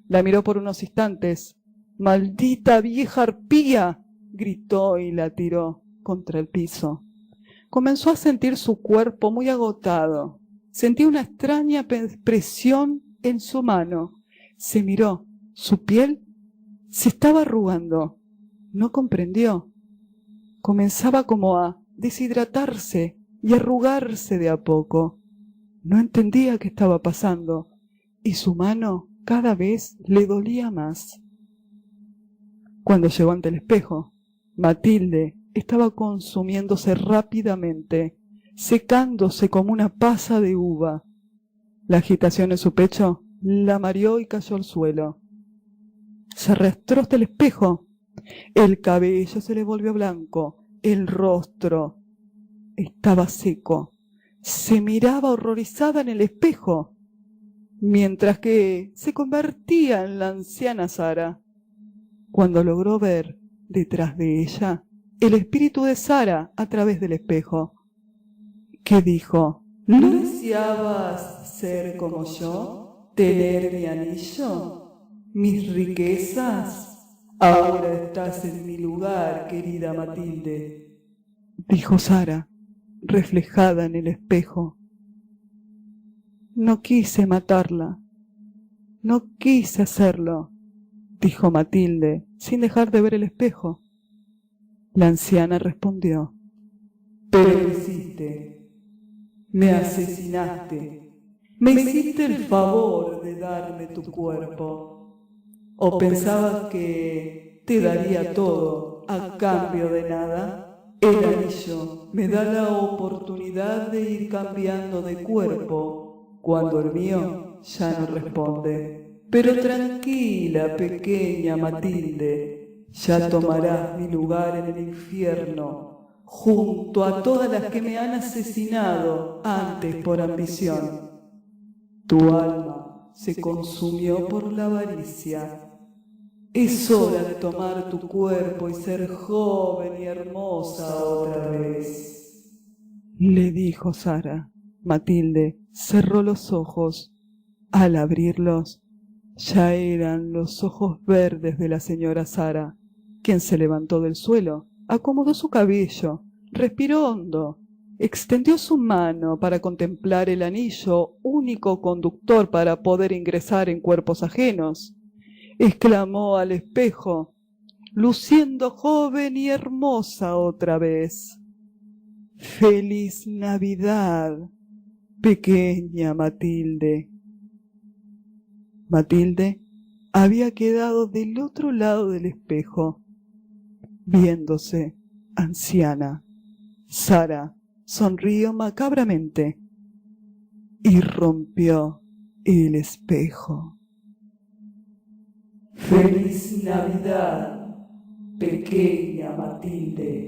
La miró por unos instantes. ¡Maldita vieja arpía!, gritó y la tiró contra el piso. Comenzó a sentir su cuerpo muy agotado. Sentía una extraña presión en su mano. Se miró. Su piel se estaba arrugando. No comprendió. Comenzaba como a deshidratarse y arrugarse de a poco. No entendía qué estaba pasando y su mano cada vez le dolía más. Cuando llegó ante el espejo, Matilde estaba consumiéndose rápidamente, secándose como una pasa de uva. La agitación en su pecho la mareó y cayó al suelo. Se arrastró hasta el espejo. El cabello se le volvió blanco, el rostro estaba seco. Se miraba horrorizada en el espejo, mientras que se convertía en la anciana Sara. Cuando logró ver detrás de ella el espíritu de Sara a través del espejo, que dijo: ¿No deseabas ser como yo? ¿Tener mi anillo? ¿Mis riquezas? Ahora estás en mi lugar, querida Matilde, dijo Sara, reflejada en el espejo. No quise matarla, no quise hacerlo, dijo Matilde, sin dejar de ver el espejo. La anciana respondió: pero lo hiciste, me asesinaste, me hiciste el favor de darme tu cuerpo. ¿O pensabas que te daría todo a cambio de nada? El anillo me da la oportunidad de ir cambiando de cuerpo cuando el mío ya no responde. Pero tranquila, pequeña Matilde, ya tomarás mi lugar en el infierno, junto a todas las que me han asesinado antes por ambición. Tu alma se consumió por la avaricia. Es hora de tomar tu cuerpo y ser joven y hermosa otra vez, le dijo Sara. Matilde cerró los ojos. Al abrirlos, ya eran los ojos verdes de la señora Sara, quien se levantó del suelo, acomodó su cabello, respiró hondo, extendió su mano para contemplar el anillo, único conductor para poder ingresar en cuerpos ajenos. Exclamó al espejo, luciendo joven y hermosa otra vez: ¡Feliz Navidad, pequeña Matilde! Matilde había quedado del otro lado del espejo, viéndose anciana. Sara sonrió macabramente y rompió el espejo. ¡Feliz Navidad, pequeña Matilde!